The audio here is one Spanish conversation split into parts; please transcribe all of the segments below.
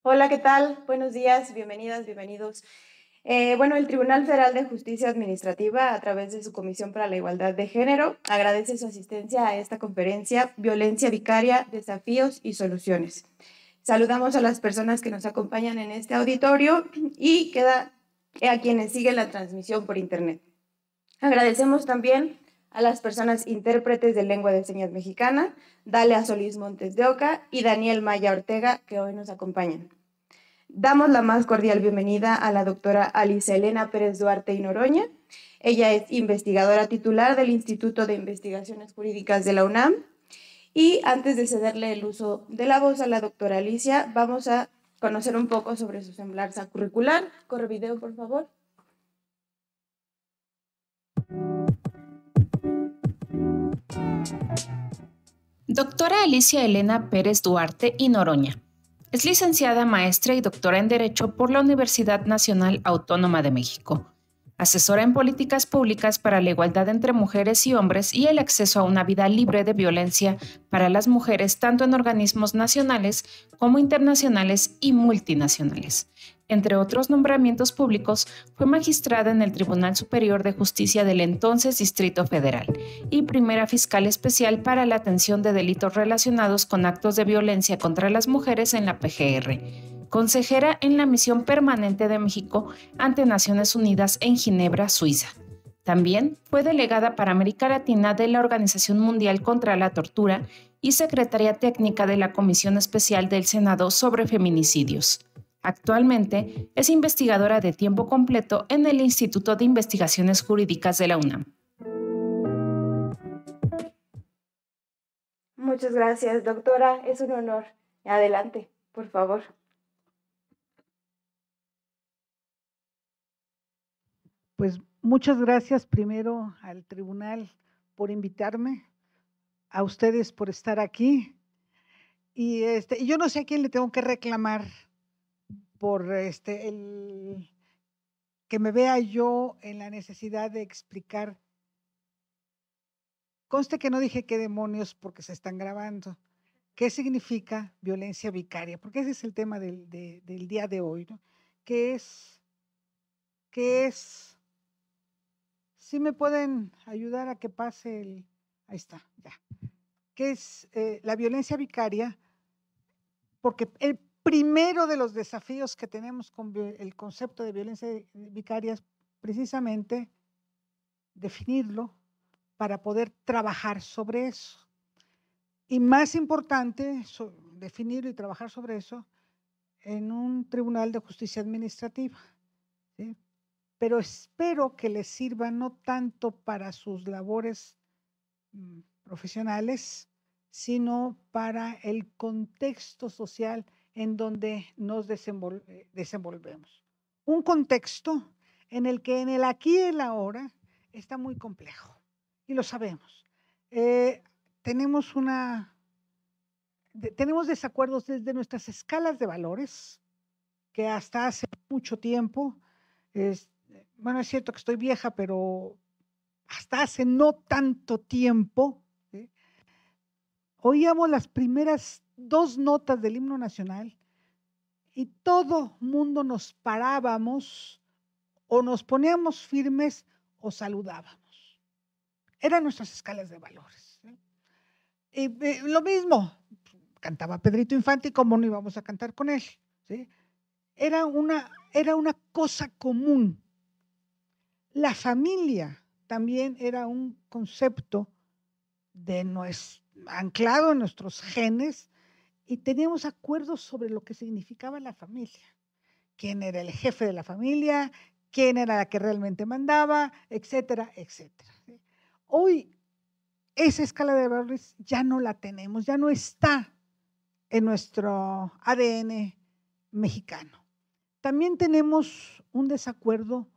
Hola, ¿qué tal? Buenos días, bienvenidas, bienvenidos. El Tribunal Federal de Justicia Administrativa, a través de su Comisión para la Igualdad de Género, agradece su asistencia a esta conferencia Violencia Vicaria, Desafíos y Soluciones. Saludamos a las personas que nos acompañan en este auditorio y a quienes siguen la transmisión por Internet. Agradecemos también a las personas intérpretes de lengua de señas mexicana, Dalia Solís Montes de Oca y Daniel Maya Ortega, que hoy nos acompañan. Damos la más cordial bienvenida a la doctora Alicia Elena Pérez Duarte y Noroña. Ella es investigadora titular del Instituto de Investigaciones Jurídicas de la UNAM. Y antes de cederle el uso de la voz a la doctora Alicia, vamos a conocer un poco sobre su semblanza curricular. Corre video, por favor. Doctora Alicia Elena Pérez Duarte y Noroña. Es licenciada, maestra y doctora en Derecho por la Universidad Nacional Autónoma de México. Asesora en políticas públicas para la igualdad entre mujeres y hombres y el acceso a una vida libre de violencia para las mujeres, tanto en organismos nacionales como internacionales y multinacionales. Entre otros nombramientos públicos, fue magistrada en el Tribunal Superior de Justicia del entonces Distrito Federal y primera fiscal especial para la atención de delitos relacionados con actos de violencia contra las mujeres en la PGR. Consejera en la Misión Permanente de México ante Naciones Unidas en Ginebra, Suiza. También fue delegada para América Latina de la Organización Mundial contra la Tortura y secretaria técnica de la Comisión Especial del Senado sobre Feminicidios. Actualmente es investigadora de tiempo completo en el Instituto de Investigaciones Jurídicas de la UNAM. Muchas gracias, doctora. Es un honor. Adelante, por favor. Pues muchas gracias primero al tribunal por invitarme, a ustedes por estar aquí. Y yo no sé a quién le tengo que reclamar por el que me vea yo en la necesidad de explicar. Conste que no dije qué demonios porque se están grabando. ¿Qué significa violencia vicaria? Porque ese es el tema del día de hoy, ¿no? ¿Qué es? ¿Qué es? ¿Sí me pueden ayudar a que pase el...? Ahí está, ya. ¿Qué es la violencia vicaria? Porque el primero de los desafíos que tenemos con el concepto de violencia vicaria es precisamente definirlo para poder trabajar sobre eso. Y más importante, definirlo y trabajar sobre eso en un tribunal de justicia administrativa, ¿sí? Pero espero que les sirva no tanto para sus labores profesionales, sino para el contexto social en donde nos desenvolvemos. Un contexto en el que en el aquí y el ahora está muy complejo, y lo sabemos. Tenemos desacuerdos desde nuestras escalas de valores, que hasta hace mucho tiempo, es cierto que estoy vieja, pero hasta hace no tanto tiempo, ¿sí? Oíamos las primeras dos notas del himno nacional y todo mundo nos parábamos o nos poníamos firmes o saludábamos. Eran nuestras escalas de valores, ¿sí? Y lo mismo, cantaba Pedrito Infante y cómo no íbamos a cantar con él, ¿sí? Era una cosa común. La familia también era un concepto anclado en nuestros genes, y teníamos acuerdos sobre lo que significaba la familia. Quién era el jefe de la familia, quién era la que realmente mandaba, etcétera, etcétera. Hoy esa escala de valores ya no la tenemos, ya no está en nuestro ADN mexicano. También tenemos un desacuerdo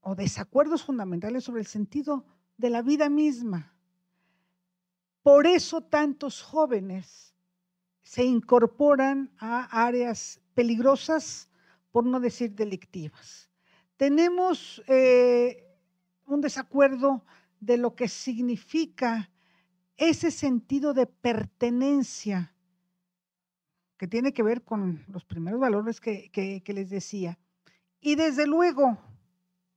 o desacuerdos fundamentales sobre el sentido de la vida misma. Por eso tantos jóvenes se incorporan a áreas peligrosas, por no decir delictivas. Tenemos un desacuerdo de lo que significa ese sentido de pertenencia que tiene que ver con los primeros valores que les decía. Y desde luego,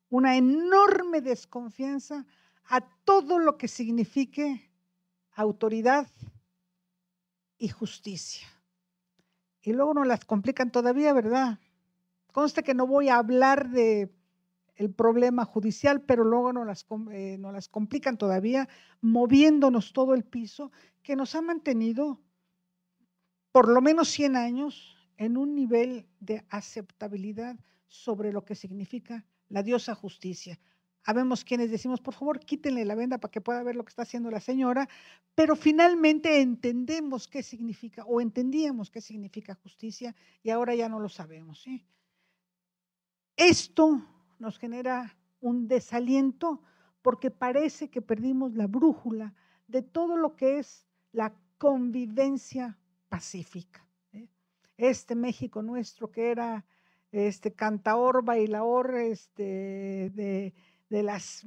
una enorme desconfianza a todo lo que signifique autoridad y justicia. Y luego nos las complican todavía, ¿verdad? Conste que no voy a hablar de el problema judicial, pero luego nos las complican todavía, moviéndonos todo el piso, que nos ha mantenido por lo menos 100 años en un nivel de aceptabilidad sobre lo que significa la diosa justicia. Habemos quienes decimos, por favor, quítenle la venda para que pueda ver lo que está haciendo la señora, pero finalmente entendemos qué significa, o entendíamos qué significa justicia, y ahora ya no lo sabemos, ¿sí? Esto nos genera un desaliento porque parece que perdimos la brújula de todo lo que es la convivencia pacífica. Este México nuestro que era cantaor, bailaor, de las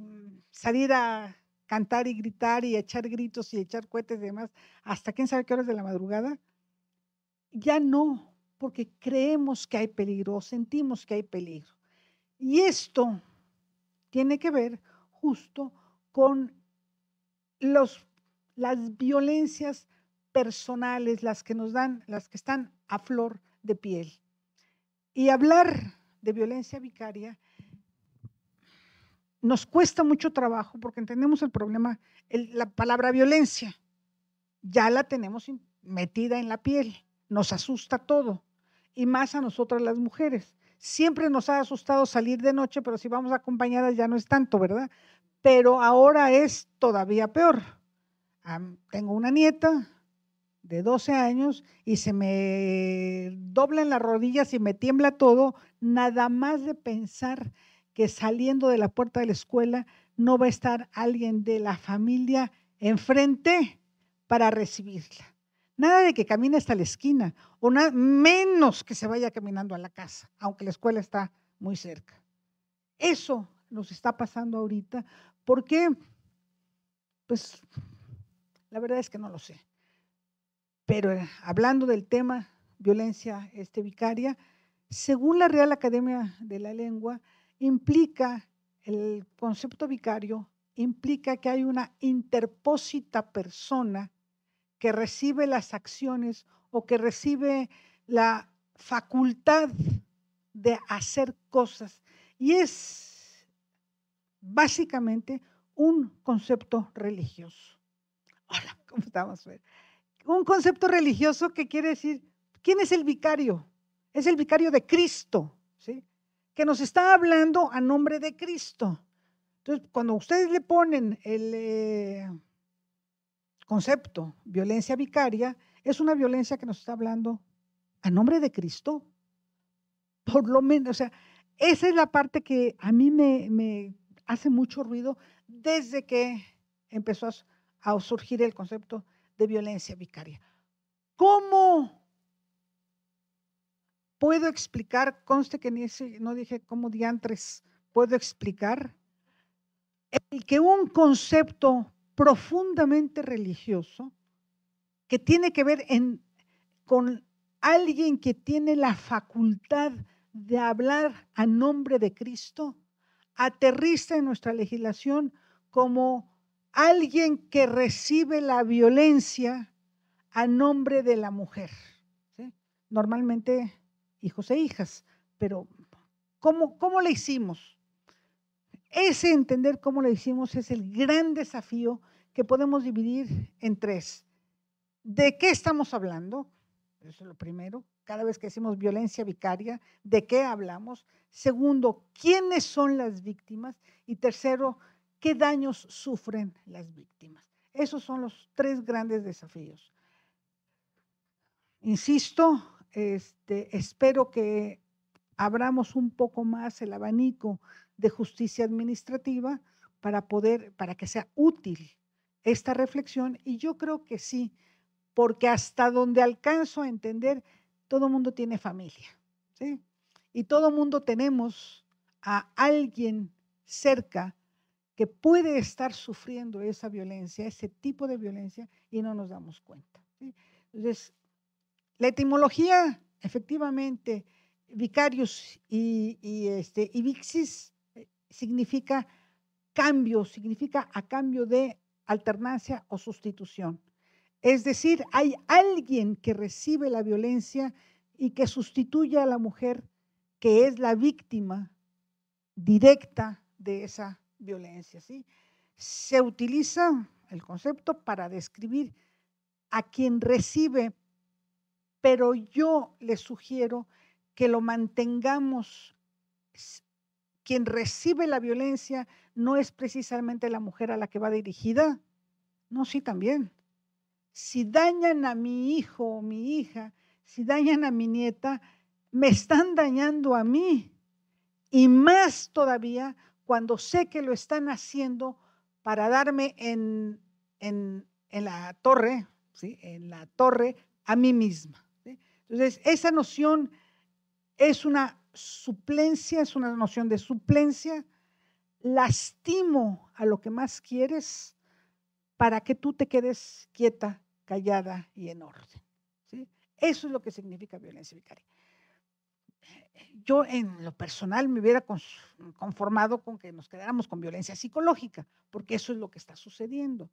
salir a cantar y gritar y echar gritos y echar cohetes y demás, hasta quién sabe qué horas de la madrugada, ya no, porque creemos que hay peligro, sentimos que hay peligro. Y esto tiene que ver justo con las violencias personales, las que están a flor de piel. Y hablar de violencia vicaria nos cuesta mucho trabajo porque entendemos el problema, la palabra violencia, ya la tenemos metida en la piel, nos asusta todo, y más a nosotras las mujeres. Siempre nos ha asustado salir de noche, pero si vamos acompañadas ya no es tanto, ¿verdad? Pero ahora es todavía peor. Tengo una nieta de 12 años y se me doblan las rodillas y me tiembla todo, nada más de pensar que saliendo de la puerta de la escuela no va a estar alguien de la familia enfrente para recibirla. Nada de que camine hasta la esquina, o menos que se vaya caminando a la casa, aunque la escuela está muy cerca. Eso nos está pasando ahorita. ¿Por qué? Pues la verdad es que no lo sé. Pero hablando del tema violencia vicaria, según la Real Academia de la Lengua, implica el concepto vicario, implica que hay una interpósita persona que recibe las acciones o que recibe la facultad de hacer cosas. Y es básicamente un concepto religioso. Hola, ¿cómo estamos? Un concepto religioso que quiere decir, ¿quién es el vicario? Es el vicario de Cristo, ¿sí? Que nos está hablando a nombre de Cristo. Entonces, cuando ustedes le ponen el concepto violencia vicaria, es una violencia que nos está hablando a nombre de Cristo. Por lo menos, o sea, esa es la parte que a mí me hace mucho ruido desde que empezó a surgir el concepto de violencia vicaria. ¿Cómo puedo explicar? Conste que no dije cómo diantres puedo explicar el que un concepto profundamente religioso que tiene que ver con alguien que tiene la facultad de hablar a nombre de Cristo, aterriza en nuestra legislación como alguien que recibe la violencia a nombre de la mujer, ¿sí? Normalmente hijos e hijas, pero ¿cómo le hicimos? Ese entender cómo le hicimos es el gran desafío que podemos dividir en tres. ¿De qué estamos hablando? Eso es lo primero. Cada vez que decimos violencia vicaria, ¿de qué hablamos? Segundo, ¿quiénes son las víctimas? Y tercero, ¿qué daños sufren las víctimas? Esos son los tres grandes desafíos. Insisto, espero que abramos un poco más el abanico de justicia administrativa para que sea útil esta reflexión, y yo creo que sí, porque hasta donde alcanzo a entender, todo mundo tiene familia, ¿sí? Y todo mundo tenemos a alguien cerca que puede estar sufriendo esa violencia, ese tipo de violencia, y no nos damos cuenta, ¿sí? Entonces, La etimología, efectivamente, vicarius y vixis significa cambio, significa a cambio de alternancia o sustitución. Es decir, hay alguien que recibe la violencia y que sustituye a la mujer que es la víctima directa de esa violencia, ¿sí? Se utiliza el concepto para describir a quien recibe, pero yo les sugiero que lo mantengamos. Quien recibe la violencia no es precisamente la mujer a la que va dirigida. No, sí, también. Si dañan a mi hijo o mi hija, si dañan a mi nieta, me están dañando a mí. Y más todavía cuando sé que lo están haciendo para darme en la torre, ¿sí? En la torre a mí misma, ¿sí? Entonces, esa noción es una suplencia, es una noción de suplencia. Lastimo a lo que más quieres para que tú te quedes quieta, callada y en orden, ¿sí? Eso es lo que significa violencia vicaria. Yo en lo personal me hubiera conformado con que nos quedáramos con violencia psicológica, porque eso es lo que está sucediendo.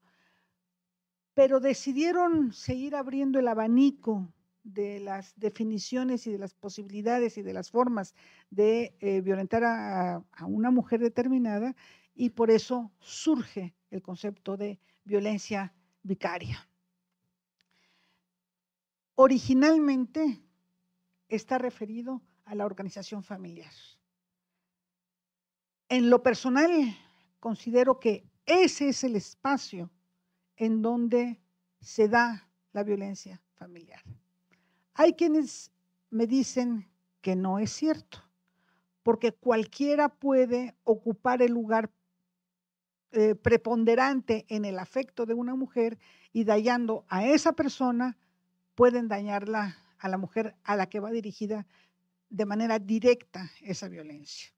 Pero decidieron seguir abriendo el abanico de las definiciones y de las posibilidades y de las formas de violentar a una mujer determinada, y por eso surge el concepto de violencia vicaria. Originalmente está referido a la organización familiar. En lo personal, considero que ese es el espacio en donde se da la violencia familiar. Hay quienes me dicen que no es cierto, porque cualquiera puede ocupar el lugar preponderante en el afecto de una mujer, y dañando a esa persona pueden dañarla a la mujer a la que va dirigida de manera directa esa violencia.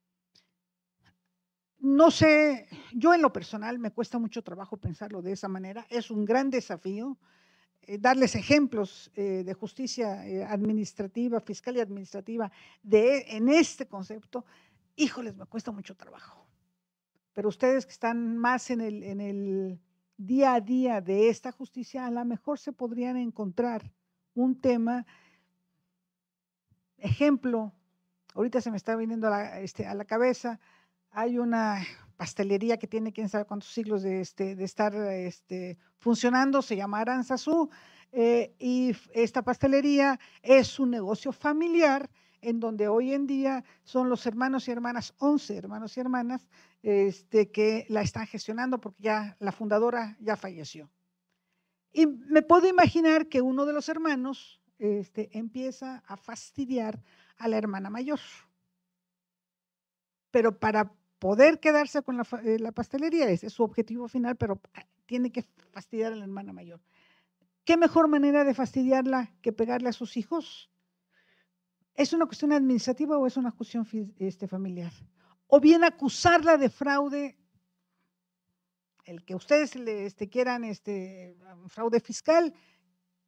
No sé, yo en lo personal me cuesta mucho trabajo pensarlo de esa manera, es un gran desafío. Darles ejemplos de justicia administrativa, fiscal y administrativa en este concepto, híjoles, me cuesta mucho trabajo. Pero ustedes que están más en el día a día de esta justicia, a lo mejor se podrían encontrar un tema. Ejemplo, ahorita se me está viniendo a la cabeza, hay una pastelería que tiene quién sabe cuántos siglos de estar funcionando, se llama Aranzazú, y esta pastelería es un negocio familiar en donde hoy en día son los hermanos y hermanas, 11 hermanos y hermanas, que la están gestionando porque ya la fundadora ya falleció. Y me puedo imaginar que uno de los hermanos empieza a fastidiar a la hermana mayor. Pero para poder quedarse con la pastelería, ese es su objetivo final, pero tiene que fastidiar a la hermana mayor. ¿Qué mejor manera de fastidiarla que pegarle a sus hijos? ¿Es una cuestión administrativa o es una cuestión familiar? O bien acusarla de fraude, el que ustedes quieran fraude fiscal,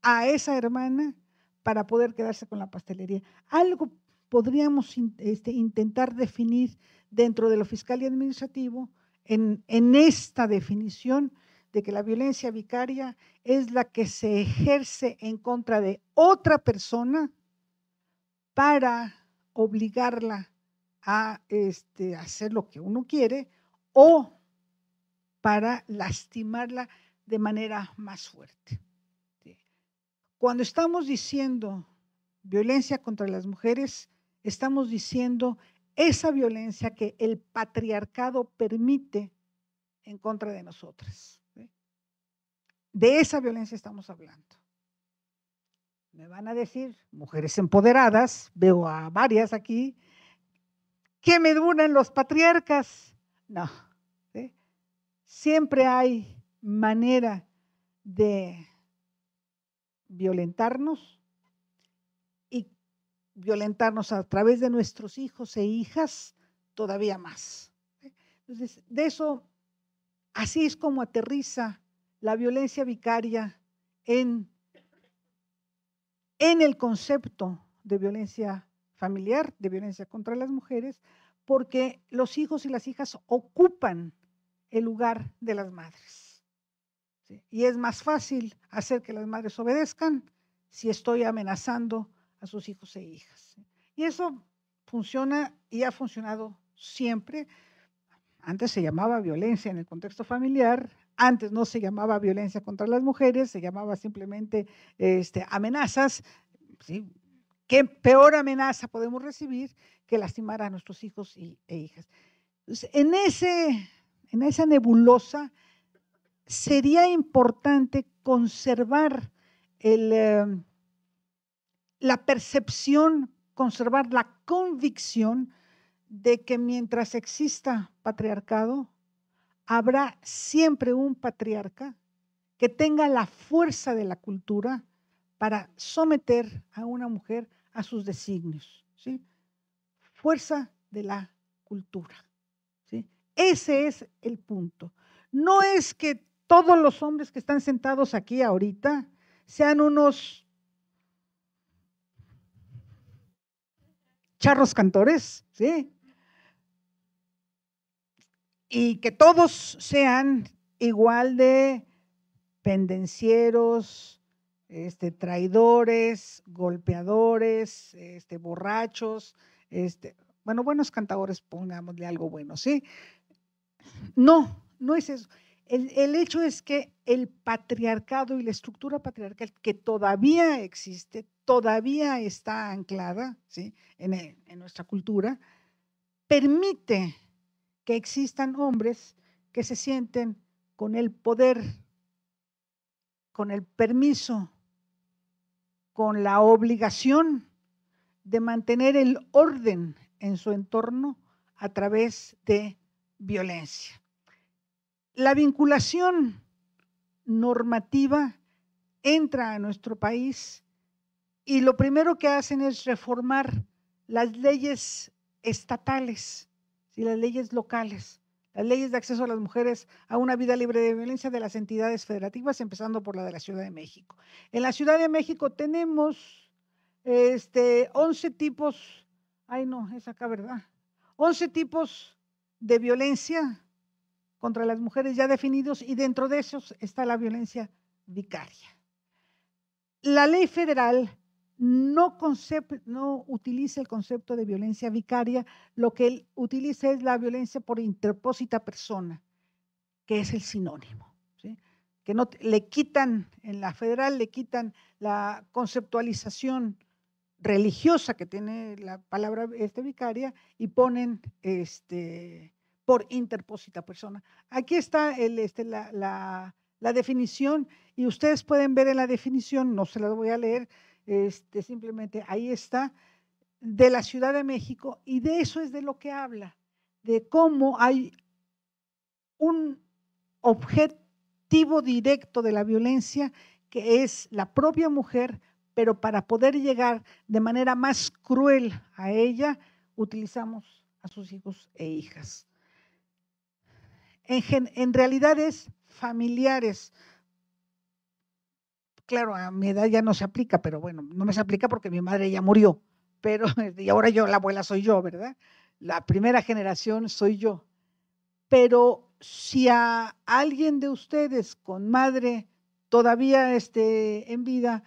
a esa hermana para poder quedarse con la pastelería. Algo podríamos intentar definir dentro de lo fiscal y administrativo en esta definición de que la violencia vicaria es la que se ejerce en contra de otra persona para obligarla a hacer lo que uno quiere o para lastimarla de manera más fuerte. Cuando estamos diciendo violencia contra las mujeres, estamos diciendo esa violencia que el patriarcado permite en contra de nosotras, ¿sí? De esa violencia estamos hablando. Me van a decir, mujeres empoderadas, veo a varias aquí, ¿qué me duran los patriarcas? No, ¿sí? Siempre hay manera de violentarnos y violentarnos a través de nuestros hijos e hijas todavía más. Entonces, de eso, así es como aterriza la violencia vicaria en en el concepto de violencia familiar, de violencia contra las mujeres, porque los hijos y las hijas ocupan el lugar de las madres. ¿Sí? Y es más fácil hacer que las madres obedezcan si estoy amenazando a sus hijos e hijas. ¿Sí? Y eso funciona y ha funcionado siempre. Antes se llamaba violencia en el contexto familiar, antes no se llamaba violencia contra las mujeres, se llamaba simplemente amenazas. ¿Sí? ¿Qué peor amenaza podemos recibir que lastimar a nuestros hijos e hijas? Entonces, en esa nebulosa sería importante conservar la percepción, conservar la convicción de que mientras exista patriarcado, habrá siempre un patriarca que tenga la fuerza de la cultura para someter a una mujer a sus designios. ¿Sí? Fuerza de la cultura. ¿Sí? Ese es el punto. No es que todos los hombres que están sentados aquí ahorita sean unos charros cantores, ¿sí? Y que todos sean igual de pendencieros, traidores, golpeadores, borrachos, bueno, buenos cantadores, pongámosle algo bueno, ¿sí? No, no es eso. El hecho es que el patriarcado y la estructura patriarcal que todavía existe, todavía está anclada, ¿sí? en nuestra cultura, permite que existan hombres que se sienten con el poder, con el permiso, con la obligación de mantener el orden en su entorno a través de violencia. La vinculación normativa entra a nuestro país y lo primero que hacen es reformar las leyes estatales y las leyes locales, las leyes de acceso a las mujeres a una vida libre de violencia de las entidades federativas, empezando por la de la Ciudad de México. En la Ciudad de México tenemos 11 tipos, es acá, ¿verdad? 11 tipos de violencia contra las mujeres ya definidos y dentro de esos está la violencia vicaria. La ley federal no utiliza el concepto de violencia vicaria, lo que él utiliza es la violencia por interpósita persona, que es el sinónimo, ¿sí? Que no le quitan, en la federal le quitan la conceptualización religiosa que tiene la palabra vicaria y ponen por interpósita persona. Aquí está la definición y ustedes pueden ver en la definición, no se la voy a leer, simplemente ahí está, de la Ciudad de México, y de eso es de lo que habla, de cómo hay un objetivo directo de la violencia que es la propia mujer, pero para poder llegar de manera más cruel a ella, utilizamos a sus hijos e hijas. En realidades familiares, claro, a mi edad ya no se aplica, pero bueno, no me se aplica porque mi madre ya murió, pero y ahora yo, la abuela soy yo, ¿verdad? La primera generación soy yo. Pero si a alguien de ustedes con madre todavía en vida,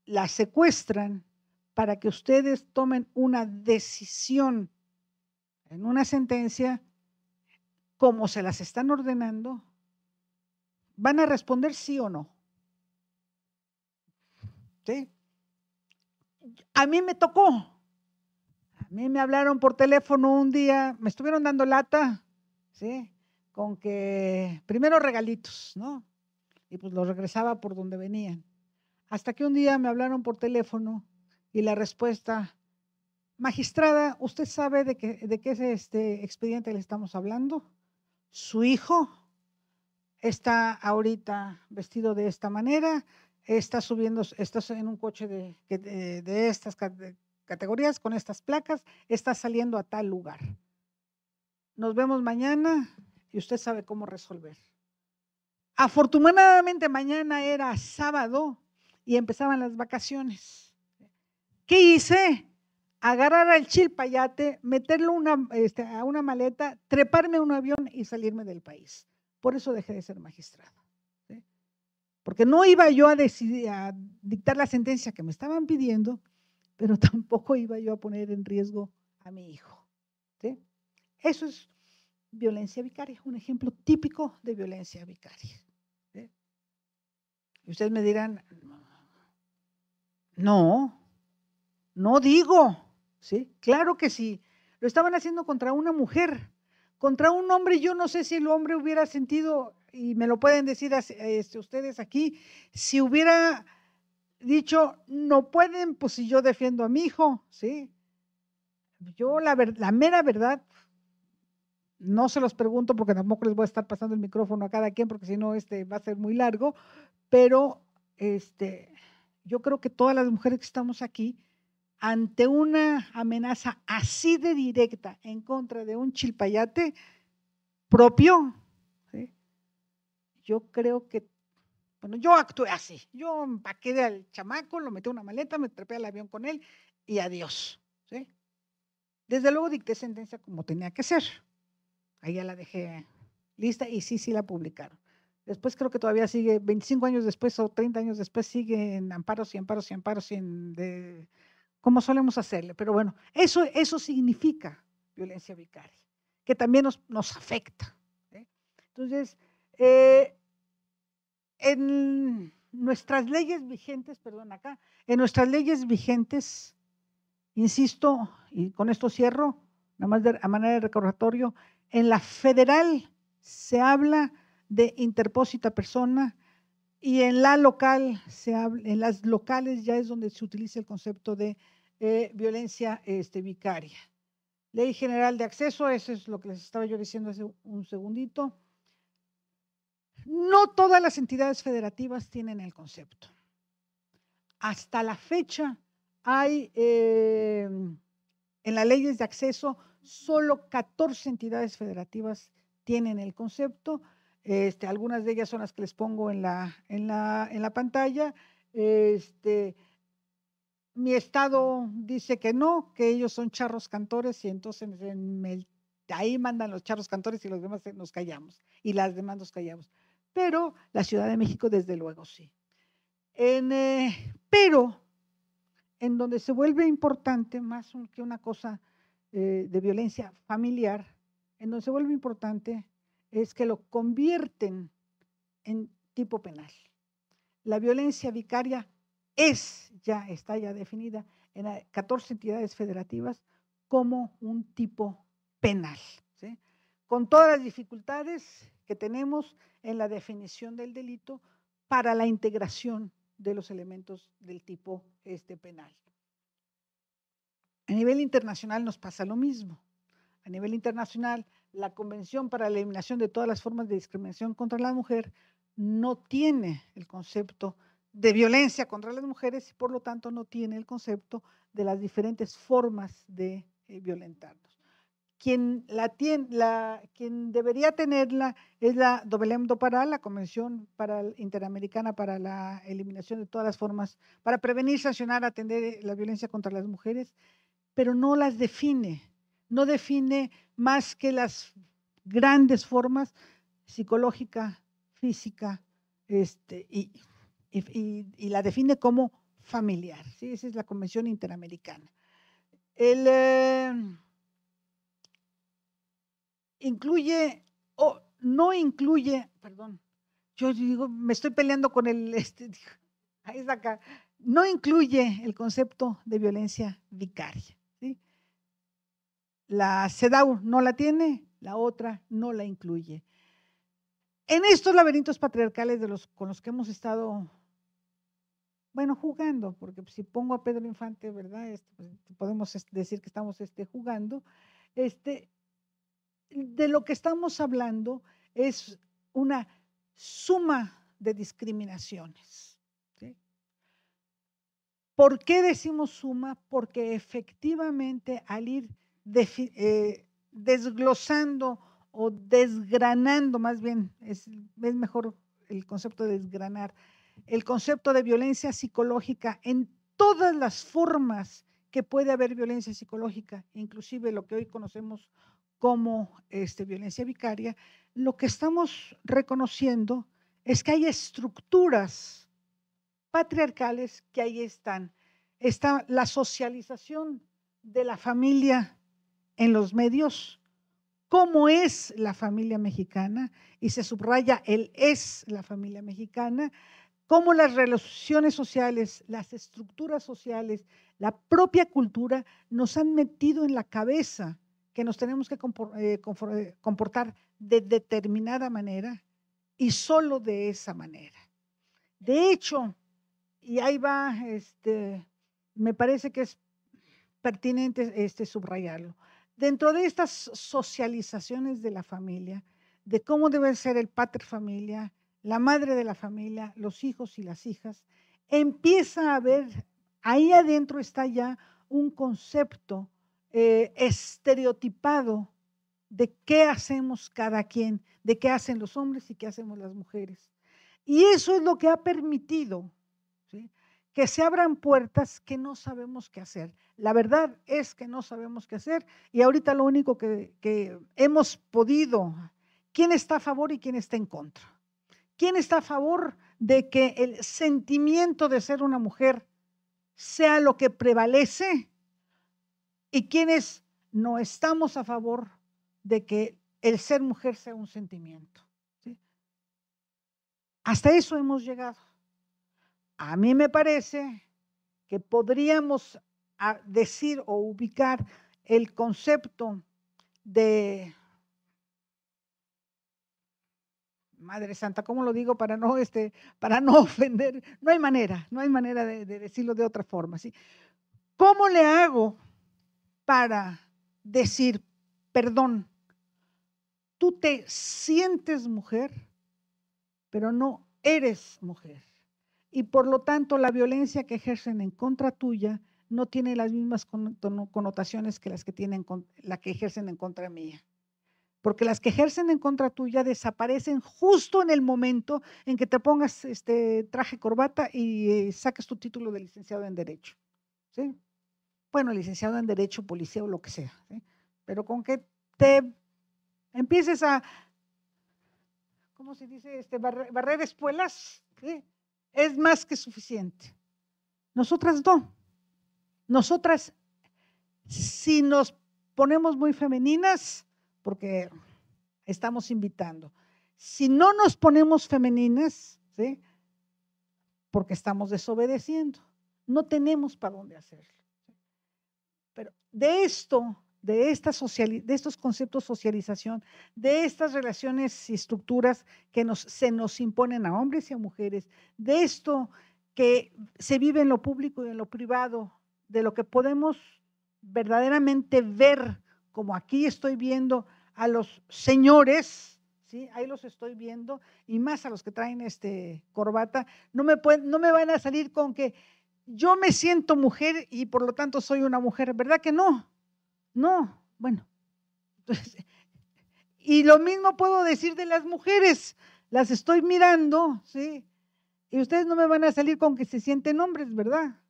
la secuestran para que ustedes tomen una decisión en una sentencia, como se las están ordenando, ¿van a responder sí o no? ¿Sí? A mí me tocó. A mí me hablaron por teléfono un día, me estuvieron dando lata, ¿sí? Con que primero regalitos, ¿no? Y pues los regresaba por donde venían. Hasta que un día me hablaron por teléfono y la respuesta, magistrada, ¿usted sabe de qué expediente le estamos hablando? Su hijo está ahorita vestido de esta manera, está en un coche de estas categorías, con estas placas, está saliendo a tal lugar. Nos vemos mañana y usted sabe cómo resolver. Afortunadamente mañana era sábado y empezaban las vacaciones. ¿Qué hice? Agarrar al chilpayate, meterlo a una maleta, treparme a un avión y salirme del país. Por eso dejé de ser magistrado. ¿Sí? Porque no iba yo a dictar la sentencia que me estaban pidiendo, pero tampoco iba yo a poner en riesgo a mi hijo. ¿Sí? Eso es violencia vicaria, un ejemplo típico de violencia vicaria. ¿Sí? Y ustedes me dirán, no digo, ¿sí? Claro que sí. Lo estaban haciendo contra una mujer, contra un hombre. Yo no sé si el hombre hubiera sentido, y me lo pueden decir ustedes aquí, si hubiera dicho, no pueden, pues si yo defiendo a mi hijo, ¿sí? Yo la mera verdad, no se los pregunto porque tampoco les voy a estar pasando el micrófono a cada quien porque si no va a ser muy largo, pero yo creo que todas las mujeres que estamos aquí, ante una amenaza así de directa en contra de un chilpayate propio, ¿sí? Yo creo que, bueno, yo actué así. Yo empaqué al chamaco, lo metí en una maleta, me trepé al avión con él y adiós, ¿sí? Desde luego dicté sentencia como tenía que ser. Ahí ya la dejé lista y sí la publicaron. Después creo que todavía sigue, 25 años después o 30 años después, sigue en amparos y amparos y amparos como solemos hacerle. Pero bueno, eso significa violencia vicaria, que también nos afecta. ¿Sí? Entonces, en nuestras leyes vigentes, en nuestras leyes vigentes, insisto, y con esto cierro, nada más a manera de recordatorio, en la federal se habla de interpósita persona y en la local en las locales ya es donde se utiliza el concepto de violencia vicaria. Ley General de Acceso, eso es lo que les estaba yo diciendo hace un segundito. No todas las entidades federativas tienen el concepto. Hasta la fecha hay en las leyes de acceso solo 14 entidades federativas tienen el concepto. Algunas de ellas son las que les pongo en la pantalla. Mi estado dice que no, que ellos son charros cantores y entonces ahí mandan los charros cantores y los demás nos callamos y las demás nos callamos. Pero la Ciudad de México desde luego sí. Pero en donde se vuelve importante, más que una cosa de violencia familiar, en donde se vuelve importante es que lo convierten en tipo penal. La violencia vicaria está ya definida en 14 entidades federativas como un tipo penal, ¿sí? Con todas las dificultades que tenemos en la definición del delito para la integración de los elementos del tipo penal. A nivel internacional nos pasa lo mismo. A nivel internacional, la Convención para la Eliminación de todas las formas de discriminación contra la mujer no tiene el concepto de violencia contra las mujeres y por lo tanto no tiene el concepto de las diferentes formas de violentarnos. Quien debería tenerla es la WMDOPARA, la Convención Interamericana para la Eliminación de todas las formas, para prevenir, sancionar, atender la violencia contra las mujeres, pero no las define, no define más que las grandes formas psicológica, física, y la define como familiar, ¿sí? Esa es la Convención Interamericana. Incluye o no incluye, perdón, yo digo, me estoy peleando con ahí está acá, no incluye el concepto de violencia vicaria, ¿sí? La CEDAW no la tiene, la otra no la incluye. En estos laberintos patriarcales con los que hemos estado, bueno, jugando, porque si pongo a Pedro Infante, ¿verdad? Pues, podemos decir que estamos jugando, de lo que estamos hablando es una suma de discriminaciones. ¿Sí? ¿Por qué decimos suma? Porque efectivamente al ir desglosando o desgranando, más bien, es mejor el concepto de desgranar, el concepto de violencia psicológica en todas las formas que puede haber violencia psicológica, inclusive lo que hoy conocemos como violencia vicaria, lo que estamos reconociendo es que hay estructuras patriarcales que ahí están. Está la socialización de la familia en los medios, cómo es la familia mexicana, y se subraya el es la familia mexicana, cómo las relaciones sociales, las estructuras sociales, la propia cultura nos han metido en la cabeza que nos tenemos que comportar de determinada manera y solo de esa manera. De hecho, y ahí va, me parece que es pertinente subrayarlo. Dentro de estas socializaciones de la familia, de cómo debe ser el pater familia, la madre de la familia, los hijos y las hijas, empieza a haber, ahí adentro está ya un concepto estereotipado de qué hacemos cada quien, de qué hacen los hombres y qué hacemos las mujeres. Y eso es lo que ha permitido, ¿sí?, que se abran puertas que no sabemos qué hacer. La verdad es que no sabemos qué hacer, y ahorita lo único que hemos podido, ¿quién está a favor y quién está en contra? ¿Quién está a favor de que el sentimiento de ser una mujer sea lo que prevalece? ¿Y quiénes no estamos a favor de que el ser mujer sea un sentimiento? ¿Sí? Hasta eso hemos llegado. A mí me parece que podríamos decir o ubicar el concepto de, Madre Santa, ¿cómo lo digo para no ofender? No hay manera de decirlo de otra forma, ¿sí? ¿Cómo le hago para decir, perdón, tú te sientes mujer, pero no eres mujer? Y por lo tanto la violencia que ejercen en contra tuya no tiene las mismas connotaciones que las que ejercen en contra mía. Porque las que ejercen en contra tuya desaparecen justo en el momento en que te pongas traje, corbata y saques tu título de licenciado en Derecho, ¿sí? Bueno, licenciado en Derecho, policía o lo que sea, ¿sí? Pero con que te empieces a, ¿cómo se dice? Barrer espuelas, ¿sí?, es más que suficiente. Nosotras no. Nosotras, si nos ponemos muy femeninas, porque estamos invitando. Si no nos ponemos femeninas, ¿sí?, porque estamos desobedeciendo. No tenemos para dónde hacerlo. Pero de estos conceptos de socialización, de estas relaciones y estructuras que se nos imponen a hombres y a mujeres, de esto que se vive en lo público y en lo privado, de lo que podemos verdaderamente ver, como aquí estoy viendo a los señores, ¿sí?, ahí los estoy viendo, y más a los que traen corbata, no me van a salir con que yo me siento mujer y por lo tanto soy una mujer, ¿verdad que no? No, bueno. Entonces, y lo mismo puedo decir de las mujeres, las estoy mirando, ¿sí?, y ustedes no me van a salir con que se sienten hombres, ¿verdad?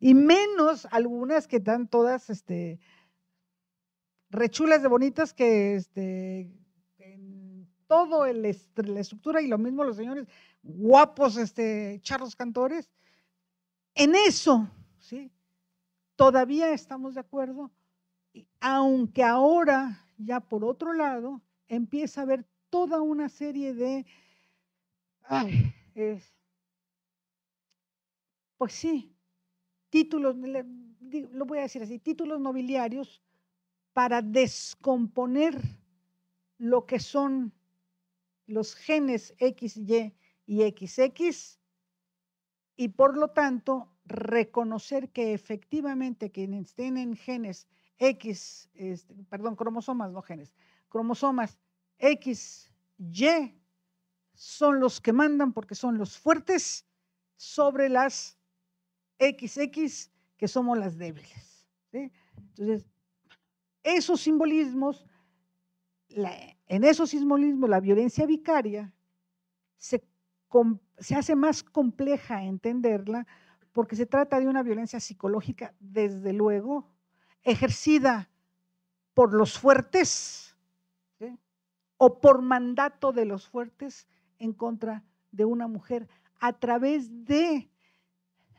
Y menos algunas que están todas rechulas de bonitas, que en todo la estructura, y lo mismo los señores guapos, charros cantores. En eso, ¿sí?, todavía estamos de acuerdo, aunque ahora ya por otro lado empieza a haber toda una serie de, pues sí, títulos, lo voy a decir así, títulos nobiliarios para descomponer lo que son los genes XY y XX, y por lo tanto reconocer que efectivamente quienes tienen genes cromosomas, no genes, cromosomas XY son los que mandan, porque son los fuertes sobre las XX, que somos las débiles, ¿sí? Entonces, esos simbolismos, en esos simbolismos la violencia vicaria se hace más compleja entenderla porque se trata de una violencia psicológica, desde luego, ejercida por los fuertes, ¿sí?, o por mandato de los fuertes en contra de una mujer a través de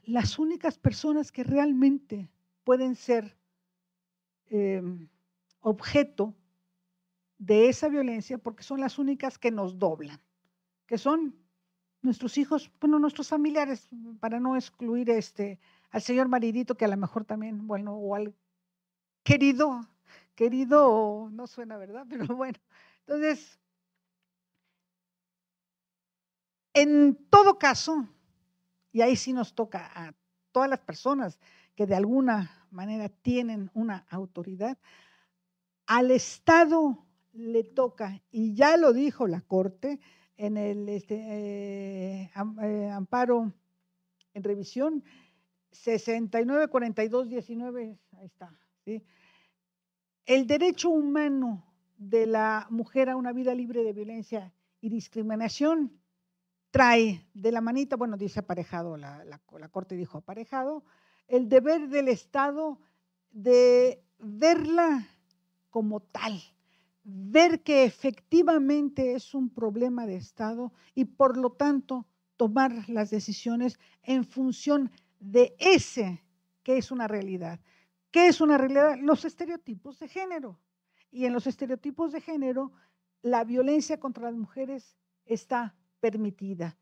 las únicas personas que realmente pueden ser objeto de esa violencia, porque son las únicas que nos doblan, que son nuestros hijos, bueno, nuestros familiares, para no excluir al señor maridito, que a lo mejor también, bueno, o al querido, no suena, ¿verdad? Pero bueno, entonces, en todo caso, y ahí sí nos toca a todas las personas que de alguna manera tienen una autoridad, al Estado le toca, y ya lo dijo la Corte en el amparo en revisión 694219, ahí está, ¿sí? El derecho humano de la mujer a una vida libre de violencia y discriminación trae de la manita, bueno, dice aparejado, la Corte dijo aparejado, el deber del Estado de verla como tal, ver que efectivamente es un problema de Estado y por lo tanto tomar las decisiones en función de ese que es una realidad. ¿Qué es una realidad? Los estereotipos de género. Y en los estereotipos de género, la violencia contra las mujeres está permitida,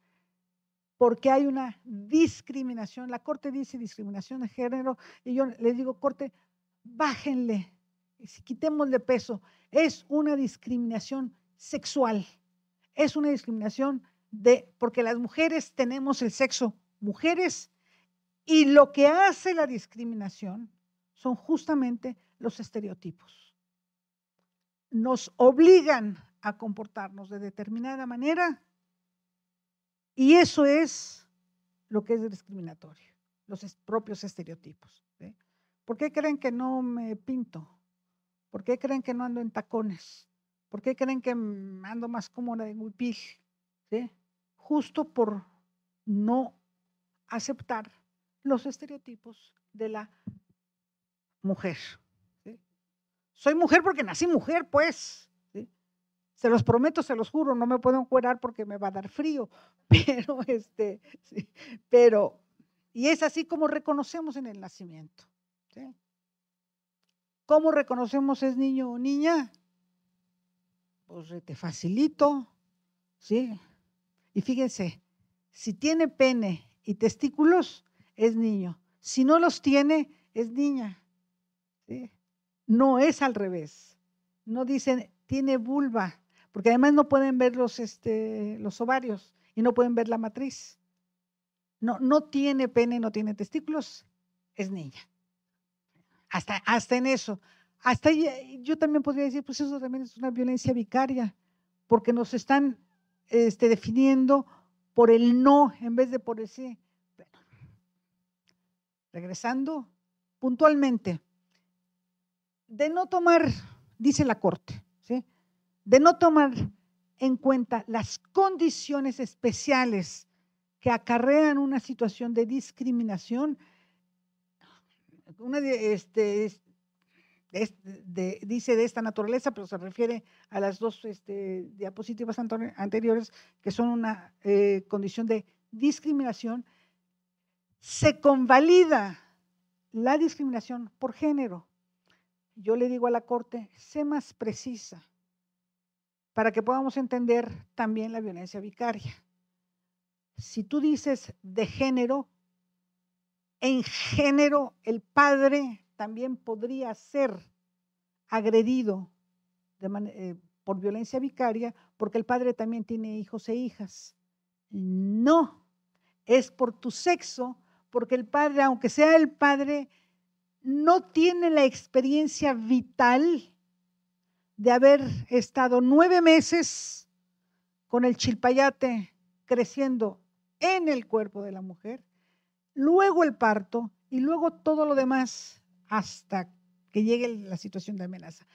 porque hay una discriminación. La Corte dice discriminación de género, y yo les digo, Corte, bájenle, quitémosle peso. Es una discriminación sexual, es una discriminación porque las mujeres tenemos el sexo mujeres, y lo que hace la discriminación son justamente los estereotipos. Nos obligan a comportarnos de determinada manera, y eso es lo que es discriminatorio, los propios estereotipos, ¿sí? ¿Por qué creen que no me pinto? ¿Por qué creen que no ando en tacones? ¿Por qué creen que ando más cómoda en huipil? ¿Sí? Justo por no aceptar los estereotipos de la mujer, ¿sí? Soy mujer porque nací mujer, pues, ¿sí? Se los prometo, se los juro, no me puedo encuerar porque me va a dar frío, pero sí, pero, y es así como reconocemos en el nacimiento, ¿sí? ¿Cómo reconocemos es niño o niña? Pues te facilito, ¿sí? Y fíjense, si tiene pene y testículos, es niño. Si no los tiene, es niña, ¿sí? No es al revés. No dicen tiene vulva, porque además no pueden ver los ovarios y no pueden ver la matriz. No tiene pene, no tiene testículos, es niña. Hasta en eso. Hasta ahí, yo también podría decir, pues eso también es una violencia vicaria, porque nos están definiendo por el no en vez de por el sí. Bueno, regresando puntualmente, de no tomar, dice la Corte, ¿sí?, de no tomar en cuenta las condiciones especiales que acarrean una situación de discriminación, dice de esta naturaleza, pero se refiere a las dos diapositivas anteriores, que son una condición de discriminación. Se convalida la discriminación por género. Yo le digo a la Corte, sé más precisa para que podamos entender también la violencia vicaria. Si tú dices de género, en género el padre también podría ser agredido por violencia vicaria, porque el padre también tiene hijos e hijas. No, es por tu sexo, porque el padre, aunque sea el padre, no tiene la experiencia vital de haber estado 9 meses con el chilpayate creciendo en el cuerpo de la mujer, luego el parto y luego todo lo demás hasta que llegue la situación de amenaza.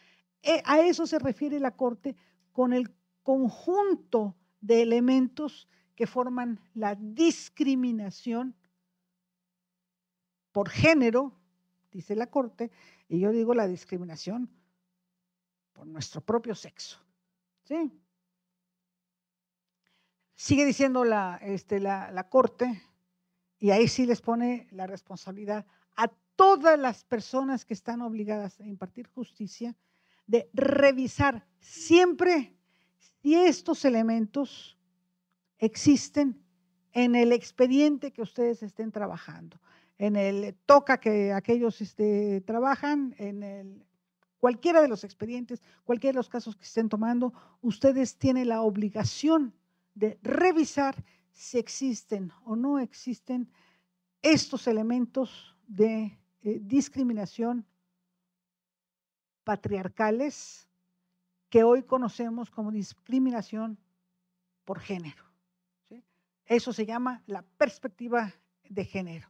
A eso se refiere la Corte con el conjunto de elementos que forman la discriminación por género, dice la Corte, y yo digo la discriminación por nuestro propio sexo. ¿Sí? Sigue diciendo la Corte, y ahí sí les pone la responsabilidad a todas las personas que están obligadas a impartir justicia de revisar siempre si estos elementos existen en el expediente que ustedes estén trabajando, en el toca que aquellos trabajan, en cualquiera de los expedientes, cualquiera de los casos que estén tomando, ustedes tienen la obligación de revisar si existen o no existen estos elementos de discriminación patriarcales que hoy conocemos como discriminación por género. ¿Sí? Eso se llama la perspectiva de género.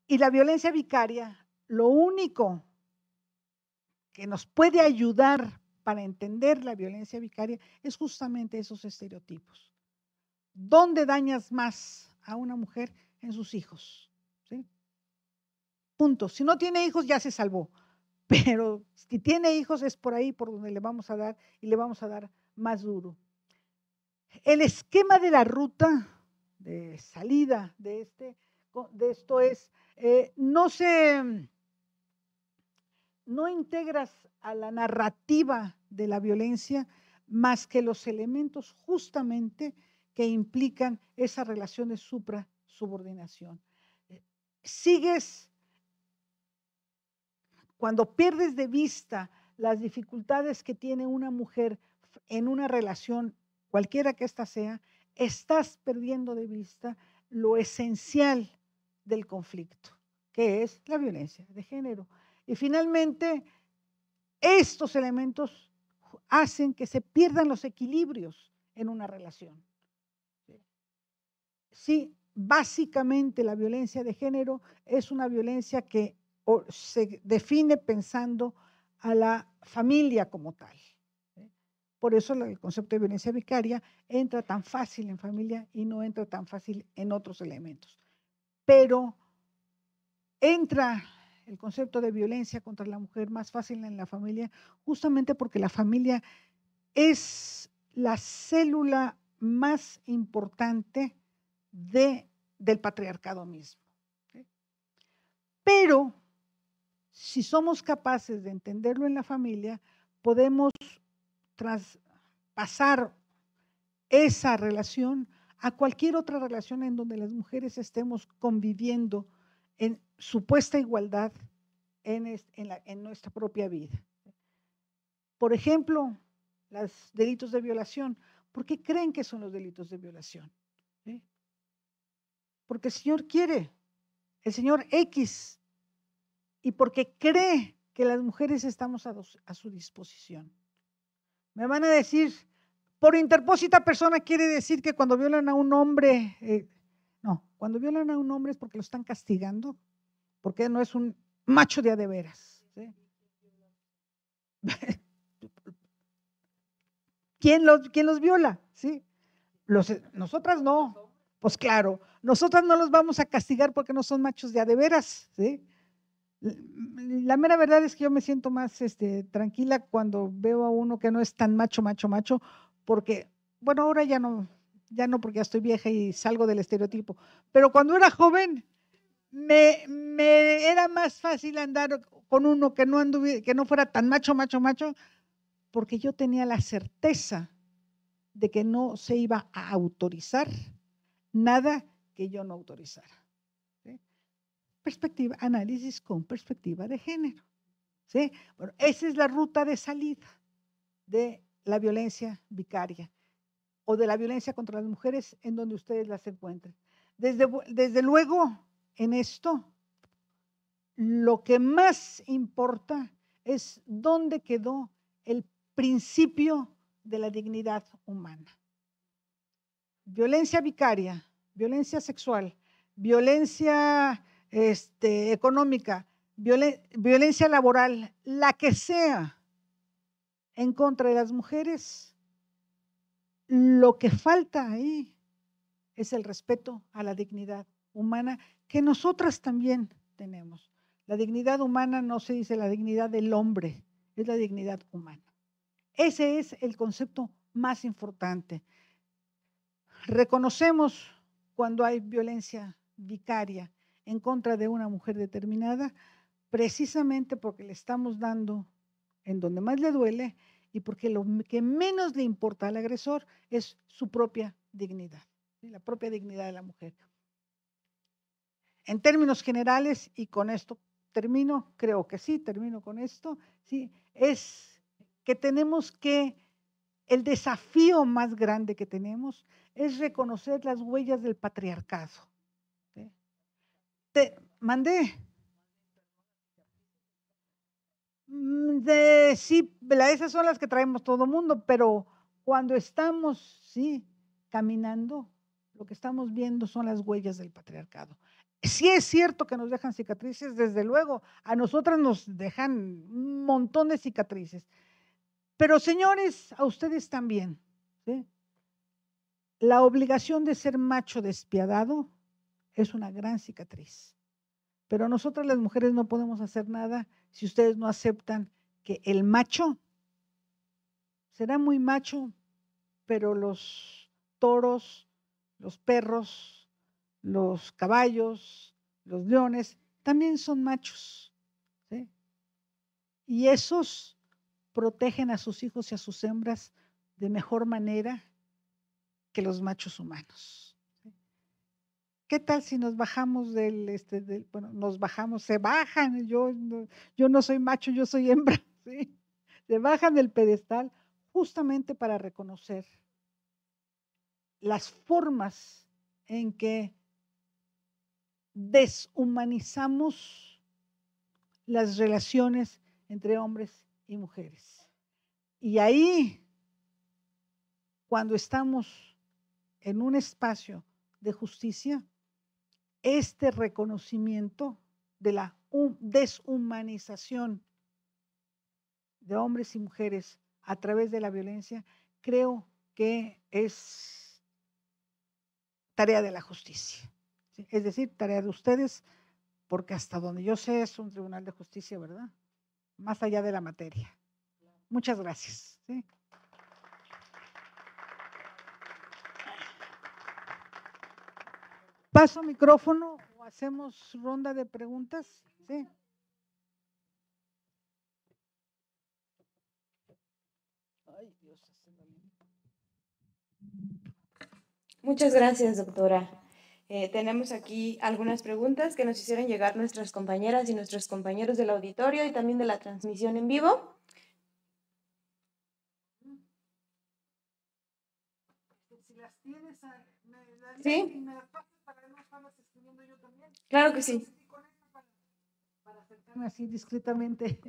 Y la violencia vicaria, lo único que nos puede ayudar para entender la violencia vicaria es justamente esos estereotipos. ¿Dónde dañas más a una mujer? En sus hijos. ¿Sí? Punto. Si no tiene hijos, ya se salvó. Pero si tiene hijos, es por ahí por donde le vamos a dar y le vamos a dar más duro. El esquema de la ruta de salida de esto es, no integras a la narrativa de la violencia más que los elementos justamente que implican esa relación de supra-subordinación. Sigues, cuando pierdes de vista las dificultades que tiene una mujer en una relación, cualquiera que ésta sea, estás perdiendo de vista lo esencial del conflicto, que es la violencia de género. Y finalmente, estos elementos hacen que se pierdan los equilibrios en una relación. Sí, básicamente la violencia de género es una violencia que se define pensando a la familia como tal. Por eso el concepto de violencia vicaria entra tan fácil en familia y no entra tan fácil en otros elementos. Pero entra el concepto de violencia contra la mujer más fácil en la familia, justamente porque la familia es la célula más importante del patriarcado mismo. ¿Sí? Pero si somos capaces de entenderlo en la familia, podemos traspasar esa relación a cualquier otra relación en donde las mujeres estemos conviviendo en supuesta igualdad en nuestra propia vida. Por ejemplo, los delitos de violación. ¿Por qué creen que son los delitos de violación? ¿Sí? Porque el Señor quiere, el Señor X, y porque cree que las mujeres estamos a su disposición. Me van a decir, por interpósita persona quiere decir que cuando violan a un hombre, no, cuando violan a un hombre es porque lo están castigando, porque no es un macho de a de veras. ¿Sí? ¿Quién los viola? ¿Sí? Nosotras no. Pues claro, nosotras no los vamos a castigar porque no son machos de a de veras. ¿Sí? La mera verdad es que yo me siento más tranquila cuando veo a uno que no es tan macho, porque, bueno, ahora ya no porque ya estoy vieja y salgo del estereotipo, pero cuando era joven me era más fácil andar con uno que no fuera tan macho, porque yo tenía la certeza de que no se iba a autorizar nada que yo no autorizara. ¿Sí? Perspectiva, análisis con perspectiva de género. ¿Sí? Bueno, esa es la ruta de salida de la violencia vicaria o de la violencia contra las mujeres en donde ustedes las encuentren. Desde luego, en esto, lo que más importa es dónde quedó el principio de la dignidad humana. Violencia vicaria, violencia sexual, violencia económica, violencia laboral, la que sea en contra de las mujeres, lo que falta ahí es el respeto a la dignidad humana que nosotras también tenemos. La dignidad humana no se dice la dignidad del hombre, es la dignidad humana. Ese es el concepto más importante. Reconocemos cuando hay violencia vicaria en contra de una mujer determinada, precisamente porque le estamos dando en donde más le duele y porque lo que menos le importa al agresor es su propia dignidad, ¿sí? La propia dignidad de la mujer. En términos generales, y con esto termino, creo que sí, termino con esto, ¿sí? Es que tenemos que, el desafío más grande que tenemos es reconocer las huellas del patriarcado. ¿Sí? Te mandé. Sí, esas son las que traemos todo mundo, pero cuando estamos, sí, caminando, lo que estamos viendo son las huellas del patriarcado. Sí es cierto que nos dejan cicatrices, desde luego, a nosotras nos dejan un montón de cicatrices, pero señores, a ustedes también, ¿sí? La obligación de ser macho despiadado es una gran cicatriz, pero nosotras las mujeres no podemos hacer nada si ustedes no aceptan que el macho será muy macho, pero los toros, los perros, los caballos, los leones, también son machos, ¿sí? Y esos protegen a sus hijos y a sus hembras de mejor manera que los machos humanos. ¿Sí? ¿Qué tal si nos bajamos bueno, nos bajamos, se bajan, yo no soy macho, yo soy hembra, ¿sí? Se bajan del pedestal justamente para reconocer las formas en que deshumanizamos las relaciones entre hombres y mujeres. Y ahí, cuando estamos en un espacio de justicia, este reconocimiento de la deshumanización de hombres y mujeres a través de la violencia, creo que es tarea de la justicia, ¿sí? Es decir, tarea de ustedes, porque hasta donde yo sé es un tribunal de justicia, ¿verdad? Más allá de la materia. Muchas gracias. ¿Sí? Paso micrófono o hacemos ronda de preguntas. ¿Sí? Ay, Dios. Muchas gracias, doctora. Tenemos aquí algunas preguntas que nos hicieron llegar nuestras compañeras y nuestros compañeros del auditorio y también de la transmisión en vivo. Si las tienes, ¿Sí? me las pasas para no estarlas escribiendo yo también. Claro que sí. Para acercarme así discretamente.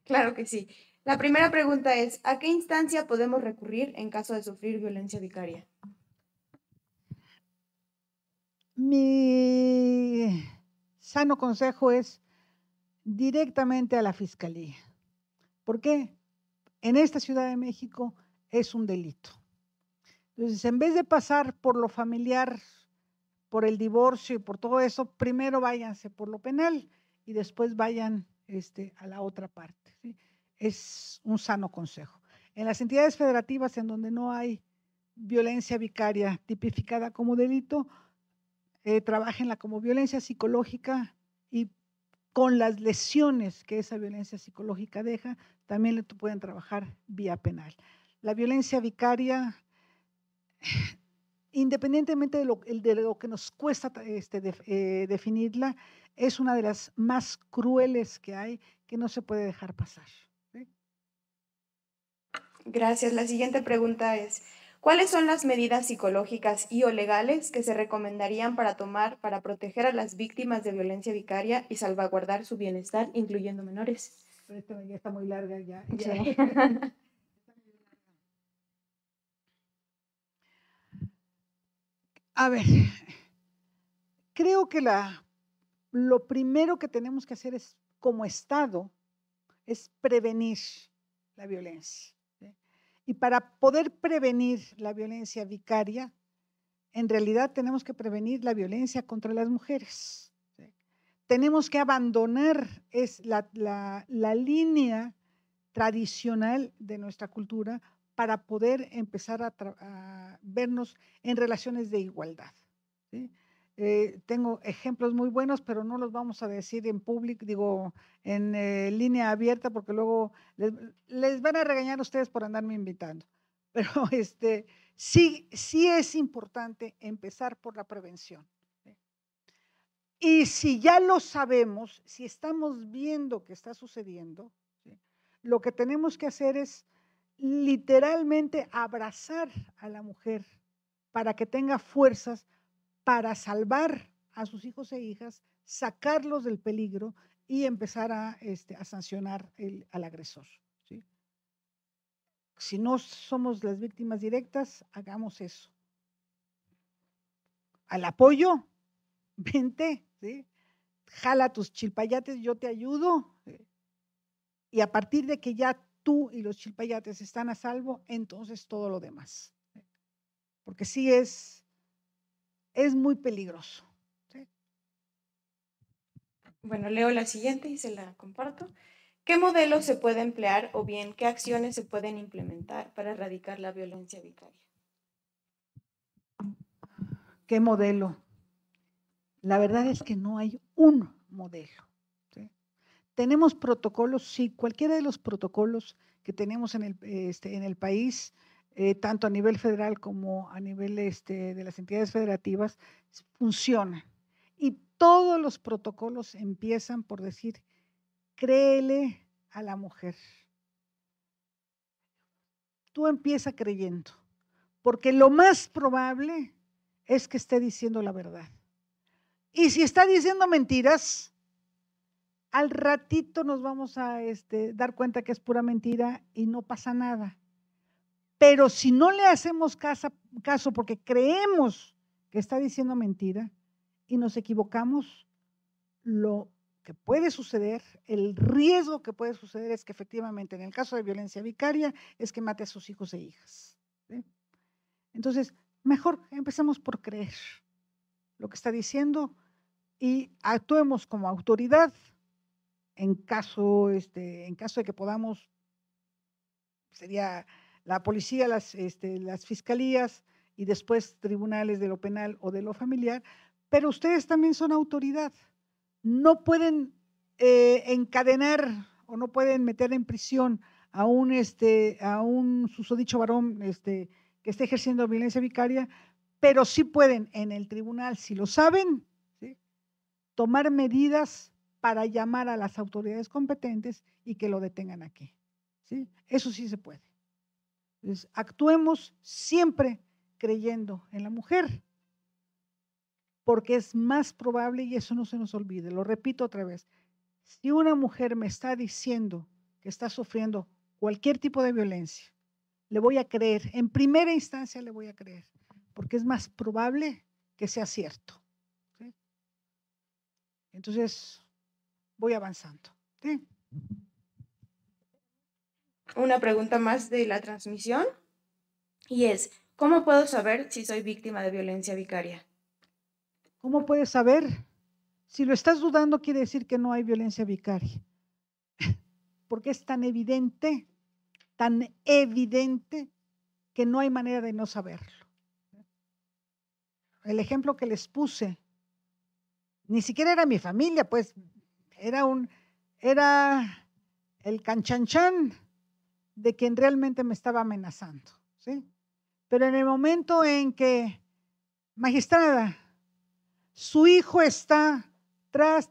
Claro que sí. La primera pregunta es, ¿a qué instancia podemos recurrir en caso de sufrir violencia vicaria? Mi sano consejo es directamente a la Fiscalía. ¿Por qué? En esta Ciudad de México es un delito. Entonces, en vez de pasar por lo familiar, por el divorcio y por todo eso, primero váyanse por lo penal y después vayan a la otra parte, ¿sí? Es un sano consejo. En las entidades federativas en donde no hay violencia vicaria tipificada como delito, trabájenla como violencia psicológica y con las lesiones que esa violencia psicológica deja, también le pueden trabajar vía penal. La violencia vicaria, independientemente de lo que nos cuesta definirla, es una de las más crueles que hay, que no se puede dejar pasar. ¿Sí? Gracias. La siguiente pregunta es, ¿cuáles son las medidas psicológicas y o legales que se recomendarían para tomar para proteger a las víctimas de violencia vicaria y salvaguardar su bienestar, incluyendo menores? Pero esta ya está muy larga ya. Sí. A ver, creo que lo primero que tenemos que hacer es, como Estado, es prevenir la violencia. ¿Sí? Y para poder prevenir la violencia vicaria, en realidad tenemos que prevenir la violencia contra las mujeres. ¿Sí? Tenemos que abandonar la línea tradicional de nuestra cultura para poder empezar a vernos en relaciones de igualdad. ¿Sí? Tengo ejemplos muy buenos, pero no los vamos a decir en público, digo, en línea abierta, porque luego les van a regañar a ustedes por andarme invitando. Pero sí es importante empezar por la prevención. ¿Sí? Y si ya lo sabemos, si estamos viendo que está sucediendo, ¿sí? Lo que tenemos que hacer es literalmente abrazar a la mujer para que tenga fuerzas para salvar a sus hijos e hijas, sacarlos del peligro y empezar a sancionar al agresor. ¿Sí? Si no somos las víctimas directas, hagamos eso. Al apoyo, vente, ¿sí? Jala tus chilpayates, yo te ayudo. ¿Sí? Y a partir de que ya tú y los chilpayates están a salvo, entonces todo lo demás. ¿Sí? Porque sí es muy peligroso. ¿Sí? Bueno, leo la siguiente y se la comparto. ¿Qué modelo se puede emplear o bien qué acciones se pueden implementar para erradicar la violencia vicaria? ¿Qué modelo? La verdad es que no hay un modelo. ¿Sí? Tenemos protocolos, sí, cualquiera de los protocolos que tenemos en el país, tanto a nivel federal como a nivel de las entidades federativas, funcionan. Y todos los protocolos empiezan por decir, créele a la mujer. Tú empieza creyendo, porque lo más probable es que esté diciendo la verdad. Y si está diciendo mentiras, al ratito nos vamos a dar cuenta que es pura mentira y no pasa nada. Pero si no le hacemos caso porque creemos que está diciendo mentira y nos equivocamos, lo que puede suceder, el riesgo que puede suceder es que efectivamente en el caso de violencia vicaria es que mate a sus hijos e hijas. ¿Sí? Entonces, mejor empecemos por creer lo que está diciendo y actuemos como autoridad en caso de que podamos, sería la policía, las fiscalías y después tribunales de lo penal o de lo familiar, pero ustedes también son autoridad. No pueden encadenar o no pueden meter en prisión a un susodicho varón que esté ejerciendo violencia vicaria, pero sí pueden en el tribunal, si lo saben, ¿sí? Tomar medidas para llamar a las autoridades competentes y que lo detengan aquí. ¿Sí? Eso sí se puede. Entonces, actuemos siempre creyendo en la mujer, porque es más probable, y eso no se nos olvide, lo repito otra vez, si una mujer me está diciendo que está sufriendo cualquier tipo de violencia, le voy a creer, en primera instancia le voy a creer, porque es más probable que sea cierto. ¿Sí? Entonces, voy avanzando. ¿Sí? Una pregunta más de la transmisión y es, ¿cómo puedo saber si soy víctima de violencia vicaria? ¿Cómo puedes saber? Si lo estás dudando, quiere decir que no hay violencia vicaria. Porque es tan evidente que no hay manera de no saberlo. El ejemplo que les puse, ni siquiera era mi familia, pues era el canchanchan de quien realmente me estaba amenazando, ¿sí? Pero en el momento en que, magistrada, su hijo está tras,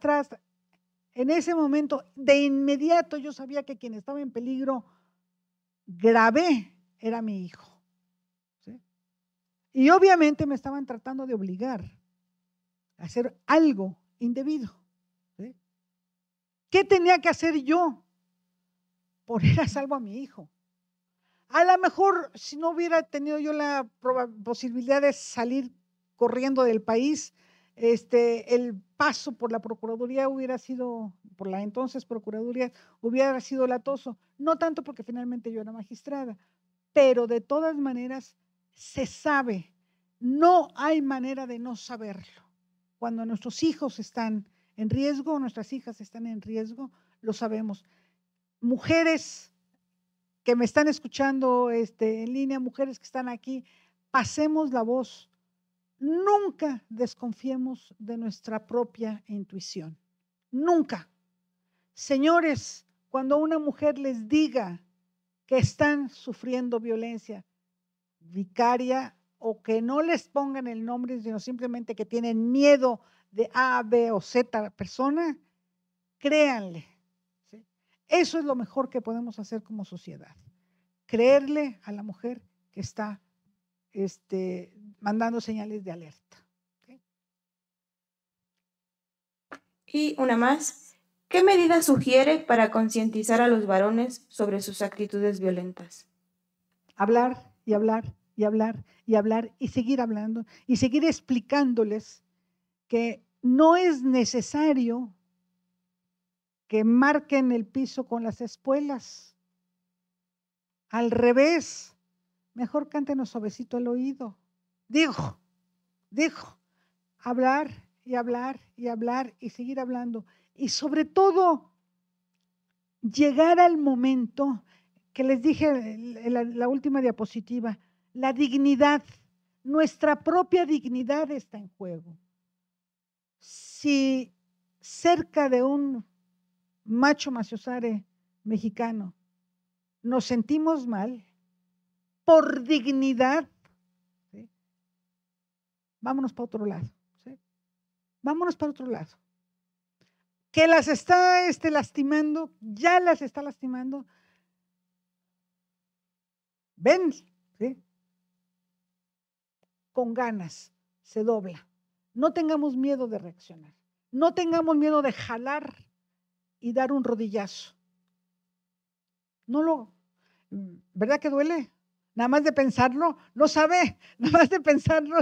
en ese momento, de inmediato yo sabía que quien estaba en peligro grave era mi hijo. ¿Sí? Y obviamente me estaban tratando de obligar a hacer algo indebido. ¿Sí? ¿Qué tenía que hacer yo? Poner a salvo a mi hijo. A lo mejor, si no hubiera tenido yo la posibilidad de salir corriendo del país, el paso por la Procuraduría hubiera sido, por la entonces Procuraduría, hubiera sido latoso. No tanto porque finalmente yo era magistrada, pero de todas maneras se sabe. No hay manera de no saberlo. Cuando nuestros hijos están en riesgo, nuestras hijas están en riesgo, lo sabemos. Mujeres que me están escuchando en línea, mujeres que están aquí, pasemos la voz. Nunca desconfiemos de nuestra propia intuición. Nunca. Señores, cuando una mujer les diga que están sufriendo violencia vicaria o que no les pongan el nombre, sino simplemente que tienen miedo de A, B o Z persona, créanle. ¿Sí? Eso es lo mejor que podemos hacer como sociedad. Creerle a la mujer que está mandando señales de alerta. ¿Okay? Y una más. ¿Qué medidas sugiere para concientizar a los varones sobre sus actitudes violentas? Hablar y hablar y hablar y hablar y seguir hablando y seguir explicándoles que no es necesario que marquen el piso con las espuelas. Al revés, mejor cántenos suavecito al oído. Dijo, hablar y hablar y hablar y seguir hablando. Y sobre todo, llegar al momento que les dije en la última diapositiva, la dignidad, nuestra propia dignidad está en juego. Si cerca de un macho maciosare mexicano nos sentimos mal, por dignidad, ¿sí? Vámonos para otro lado. ¿Sí? Vámonos para otro lado. Que las está lastimando, ya las está lastimando. Ven, ¿sí? Con ganas, se dobla. No tengamos miedo de reaccionar. No tengamos miedo de jalar y dar un rodillazo. ¿Verdad que duele? Nada más de pensarlo, no sabe, nada más de pensarlo,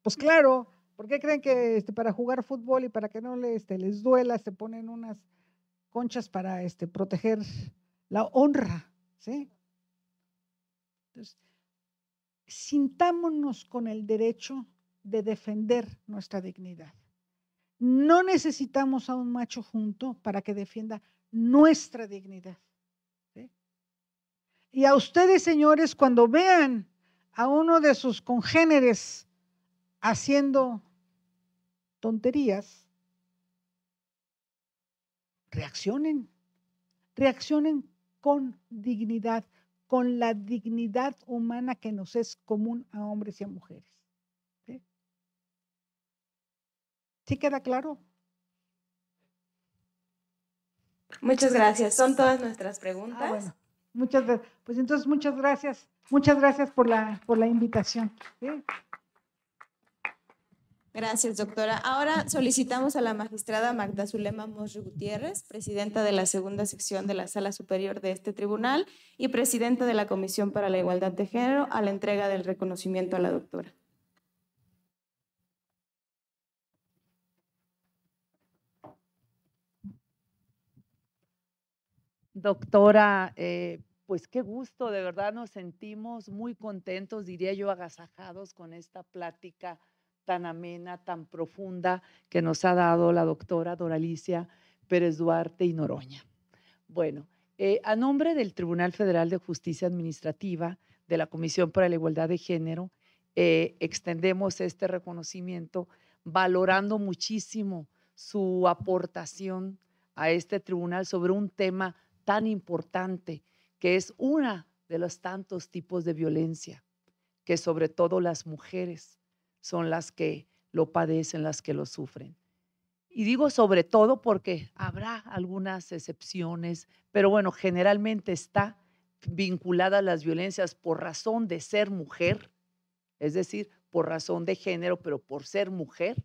pues claro, ¿por qué creen que para jugar fútbol y para que no les duela se ponen unas conchas para proteger la honra? ¿Sí? Entonces, sintámonos con el derecho de defender nuestra dignidad. No necesitamos a un macho junto para que defienda nuestra dignidad. ¿Sí? Y a ustedes, señores, cuando vean a uno de sus congéneres haciendo tonterías, reaccionen con dignidad, con la dignidad humana que nos es común a hombres y a mujeres. ¿Sí? ¿Sí queda claro? Muchas gracias. Son todas nuestras preguntas. Bueno. Muchas gracias. Pues entonces muchas gracias por la invitación. ¿Sí? Gracias, doctora. Ahora solicitamos a la magistrada Magda Zulema Mosri Gutiérrez, presidenta de la segunda sección de la Sala Superior de este tribunal y presidenta de la Comisión para la Igualdad de Género, a la entrega del reconocimiento a la doctora. Doctora, pues qué gusto, de verdad nos sentimos muy contentos, diría yo, agasajados con esta plática tan amena, tan profunda que nos ha dado la doctora Doralicia Pérez Duarte y Noroña. Bueno, a nombre del Tribunal Federal de Justicia Administrativa, de la Comisión para la Igualdad de Género, extendemos este reconocimiento valorando muchísimo su aportación a este tribunal sobre un tema tan importante, que es una de los tantos tipos de violencia, que sobre todo las mujeres son las que lo padecen, las que lo sufren. Y digo sobre todo porque habrá algunas excepciones, pero bueno, generalmente está vinculada a las violencias por razón de ser mujer, es decir, por razón de género, pero por ser mujer,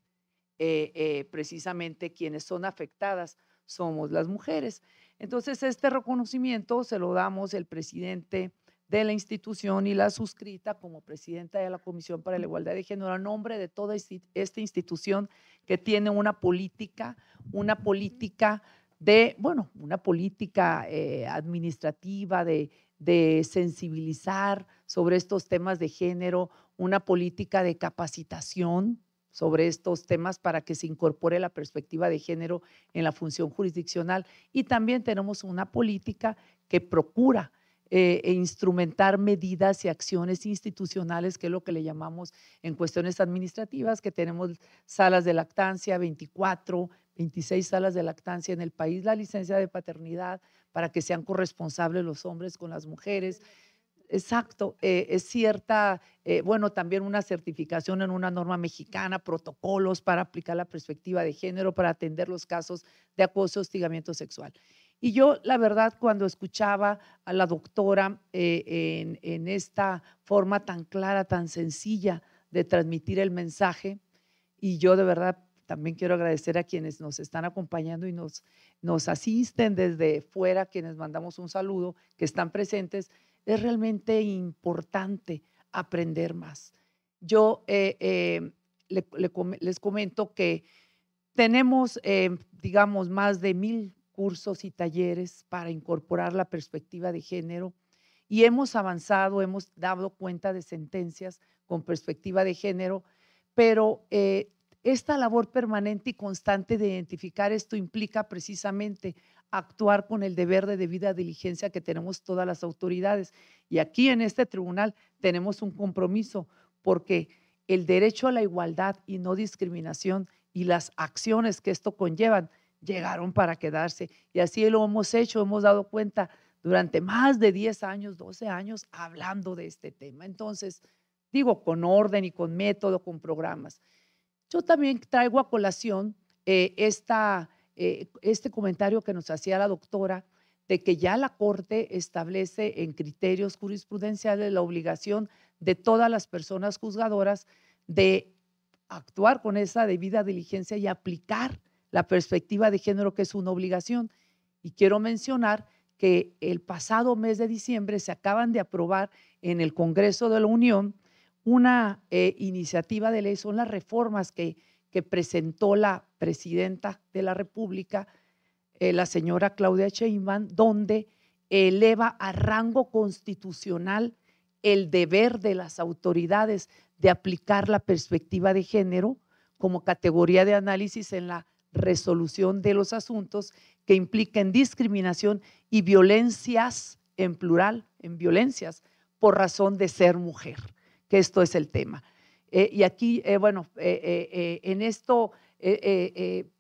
precisamente quienes son afectadas somos las mujeres. Entonces, este reconocimiento se lo damos el presidente de la institución y la suscrita como presidenta de la Comisión para la Igualdad de Género a nombre de toda esta institución que tiene una política de, bueno, una política administrativa de sensibilizar sobre estos temas de género, una política de capacitación sobre estos temas para que se incorpore la perspectiva de género en la función jurisdiccional, y también tenemos una política que procura instrumentar medidas y acciones institucionales, que es lo que le llamamos en cuestiones administrativas, que tenemos salas de lactancia, 24, 26 salas de lactancia en el país, la licencia de paternidad para que sean corresponsables los hombres con las mujeres. Exacto, es cierta, bueno, también una certificación en una norma mexicana, protocolos para aplicar la perspectiva de género, para atender los casos de acoso, hostigamiento sexual. Y yo, la verdad, cuando escuchaba a la doctora en esta forma tan clara, tan sencilla de transmitir el mensaje, y yo de verdad también quiero agradecer a quienes nos están acompañando y nos asisten desde fuera, quienes mandamos un saludo, que están presentes. Es realmente importante aprender más. Yo les comento que tenemos, digamos, más de 1000 cursos y talleres para incorporar la perspectiva de género, y hemos avanzado, hemos dado cuenta de sentencias con perspectiva de género, pero esta labor permanente y constante de identificar esto implica precisamente actuar con el deber de debida diligencia que tenemos todas las autoridades. Y aquí en este tribunal tenemos un compromiso, porque el derecho a la igualdad y no discriminación y las acciones que esto conllevan llegaron para quedarse. Y así lo hemos hecho, hemos dado cuenta durante más de 10 años, 12 años, hablando de este tema. Entonces, digo, con orden y con método, con programas. Yo también traigo a colación este comentario que nos hacía la doctora, de que ya la Corte establece en criterios jurisprudenciales la obligación de todas las personas juzgadoras de actuar con esa debida diligencia y aplicar la perspectiva de género, que es una obligación. Y quiero mencionar que el pasado mes de diciembre se acaban de aprobar en el Congreso de la Unión una iniciativa de ley, son las reformas que presentó la presidenta de la República, la señora Claudia Sheinbaum, donde eleva a rango constitucional el deber de las autoridades de aplicar la perspectiva de género como categoría de análisis en la resolución de los asuntos que impliquen discriminación y violencias, en plural, en violencias por razón de ser mujer, que esto es el tema. Y aquí, en esto,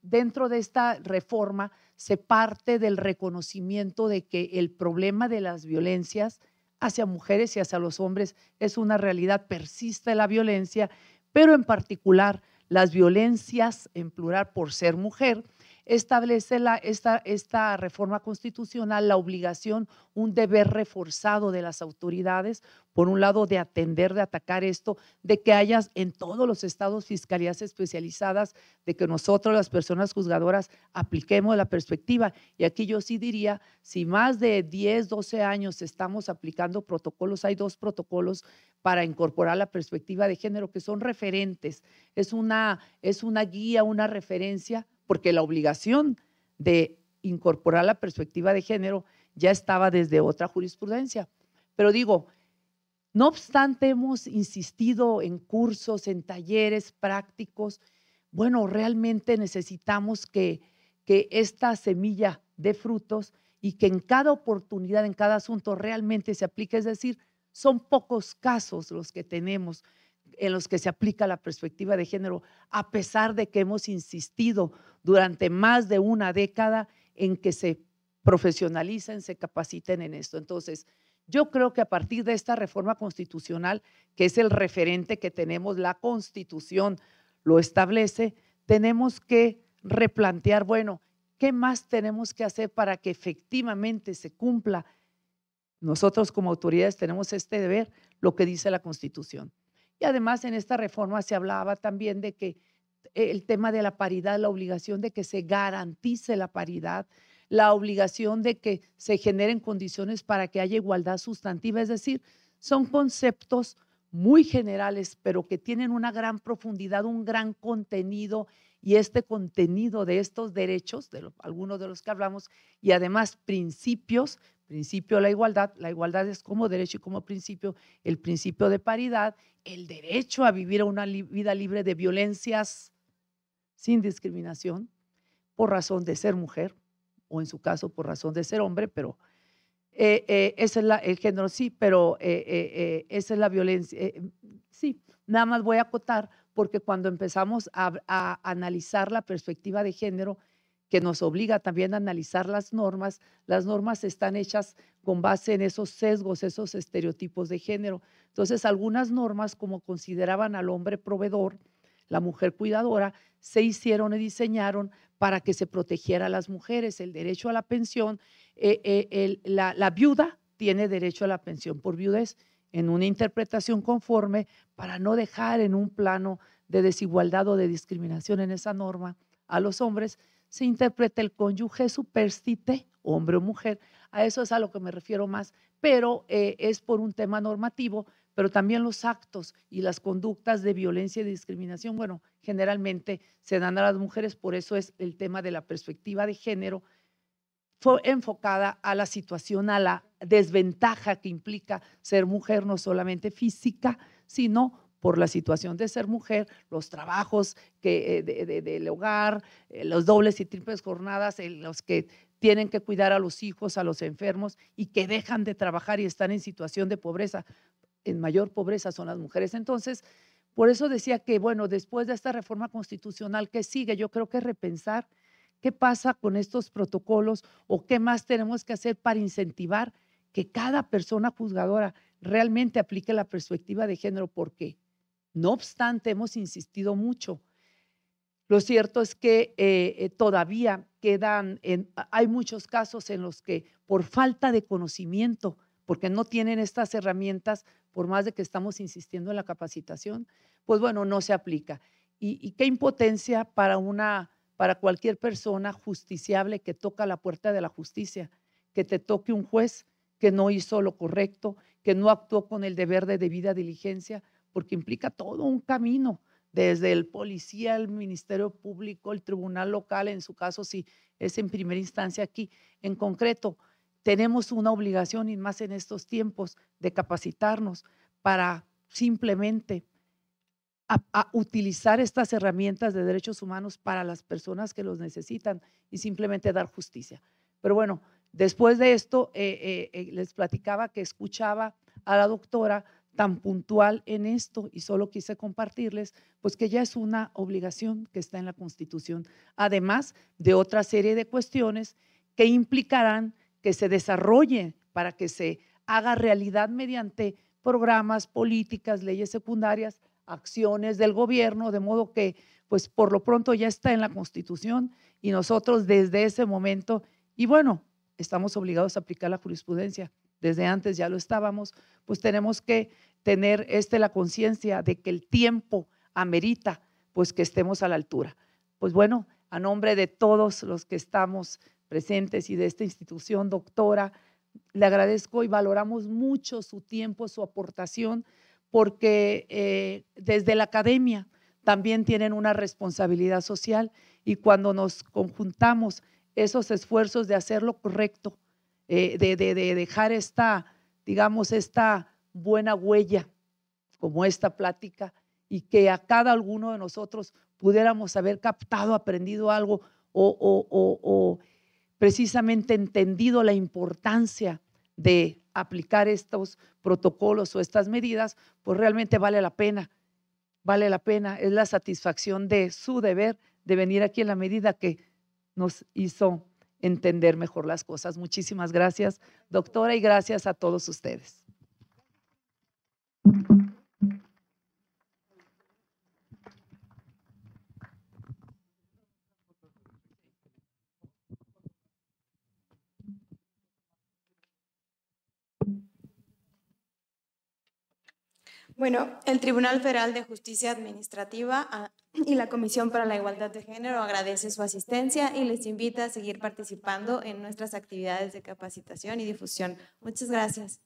dentro de esta reforma se parte del reconocimiento de que el problema de las violencias hacia mujeres y hacia los hombres es una realidad, persiste la violencia, pero en particular las violencias, en plural, por ser mujer. Establece esta reforma constitucional la obligación, un deber reforzado de las autoridades, por un lado de atender, de atacar esto, de que haya en todos los estados fiscalías especializadas, de que nosotros las personas juzgadoras apliquemos la perspectiva. Y aquí yo sí diría, si más de 10, 12 años estamos aplicando protocolos, hay 2 protocolos para incorporar la perspectiva de género que son referentes, es una guía, una referencia, porque la obligación de incorporar la perspectiva de género ya estaba desde otra jurisprudencia. Pero digo, no obstante, hemos insistido en cursos, en talleres prácticos. Bueno, realmente necesitamos que esta semilla dé frutos y que en cada oportunidad, en cada asunto realmente se aplique. Es decir, son pocos casos los que tenemos en los que se aplica la perspectiva de género, a pesar de que hemos insistido durante más de una década en que se profesionalicen, se capaciten en esto. Entonces, yo creo que a partir de esta reforma constitucional, que es el referente que tenemos, la Constitución lo establece, tenemos que replantear, bueno, ¿qué más tenemos que hacer para que efectivamente se cumpla? Nosotros como autoridades tenemos este deber, lo que dice la Constitución. Y además en esta reforma se hablaba también de que el tema de la paridad, la obligación de que se garantice la paridad, la obligación de que se generen condiciones para que haya igualdad sustantiva. Es decir, son conceptos muy generales, pero que tienen una gran profundidad, un gran contenido y este contenido de estos derechos, algunos de los que hablamos, y además principio de la igualdad es como derecho y como principio, el principio de paridad, el derecho a vivir una vida libre de violencias sin discriminación por razón de ser mujer, o en su caso por razón de ser hombre, pero esa es el género, sí, pero esa es la violencia. Sí, nada más voy a acotar, porque cuando empezamos a analizar la perspectiva de género, que nos obliga también a analizar las normas están hechas con base en esos sesgos, esos estereotipos de género. Entonces, algunas normas, como consideraban al hombre proveedor, la mujer cuidadora, se hicieron y diseñaron para que se protegiera a las mujeres, el derecho a la pensión. La viuda tiene derecho a la pensión por viudez en una interpretación conforme para no dejar en un plano de desigualdad o de discriminación en esa norma a los hombres. Se interpreta el cónyuge superstite, hombre o mujer, a eso es a lo que me refiero más, pero es por un tema normativo, pero también los actos y las conductas de violencia y discriminación, bueno, generalmente se dan a las mujeres, por eso es el tema de la perspectiva de género, fue enfocada a la situación, a la desventaja que implica ser mujer, no solamente física, sino por la situación de ser mujer, los trabajos del hogar, los dobles y triples jornadas, los que tienen que cuidar a los hijos, a los enfermos y que dejan de trabajar y están en situación de pobreza. En mayor pobreza son las mujeres. Entonces, por eso decía que, bueno, después de esta reforma constitucional que sigue, yo creo que repensar qué pasa con estos protocolos o qué más tenemos que hacer para incentivar que cada persona juzgadora realmente aplique la perspectiva de género, porque no obstante hemos insistido mucho. Lo cierto es que todavía hay muchos casos en los que por falta de conocimiento, porque no tienen estas herramientas, por más de que estamos insistiendo en la capacitación, pues bueno, no se aplica. Y qué impotencia para cualquier persona justiciable que toca la puerta de la justicia, que te toque un juez que no hizo lo correcto, que no actuó con el deber de debida diligencia, porque implica todo un camino, desde el policía, el Ministerio Público, el tribunal local, en su caso si es en primera instancia aquí. En concreto, tenemos una obligación, y más en estos tiempos, de capacitarnos para simplemente a utilizar estas herramientas de derechos humanos para las personas que los necesitan y simplemente dar justicia. Pero bueno, después de esto, les platicaba que escuchaba a la doctora tan puntual en esto y solo quise compartirles, pues que ya es una obligación que está en la Constitución, además de otra serie de cuestiones que implicarán que se desarrolle para que se haga realidad mediante programas, políticas, leyes secundarias, acciones del gobierno, de modo que pues por lo pronto ya está en la Constitución y nosotros desde ese momento, y bueno, estamos obligados a aplicar la jurisprudencia, desde antes ya lo estábamos, pues tenemos que tener la conciencia de que el tiempo amerita pues que estemos a la altura. Pues bueno, a nombre de todos los que estamos presentes y de esta institución, doctora, le agradezco y valoramos mucho su tiempo, su aportación, porque desde la academia también tienen una responsabilidad social y cuando nos conjuntamos esos esfuerzos de hacer lo correcto, de dejar digamos, esta buena huella como esta plática y que a cada uno de nosotros pudiéramos haber captado, aprendido algo o precisamente entendido la importancia de aplicar estos protocolos o estas medidas, pues realmente vale la pena, es la satisfacción de su deber de venir aquí en la medida que nos hizo entender mejor las cosas. Muchísimas gracias, doctora, y gracias a todos ustedes. Bueno, el Tribunal Federal de Justicia Administrativa y la Comisión para la Igualdad de Género agradece su asistencia y les invita a seguir participando en nuestras actividades de capacitación y difusión. Muchas gracias.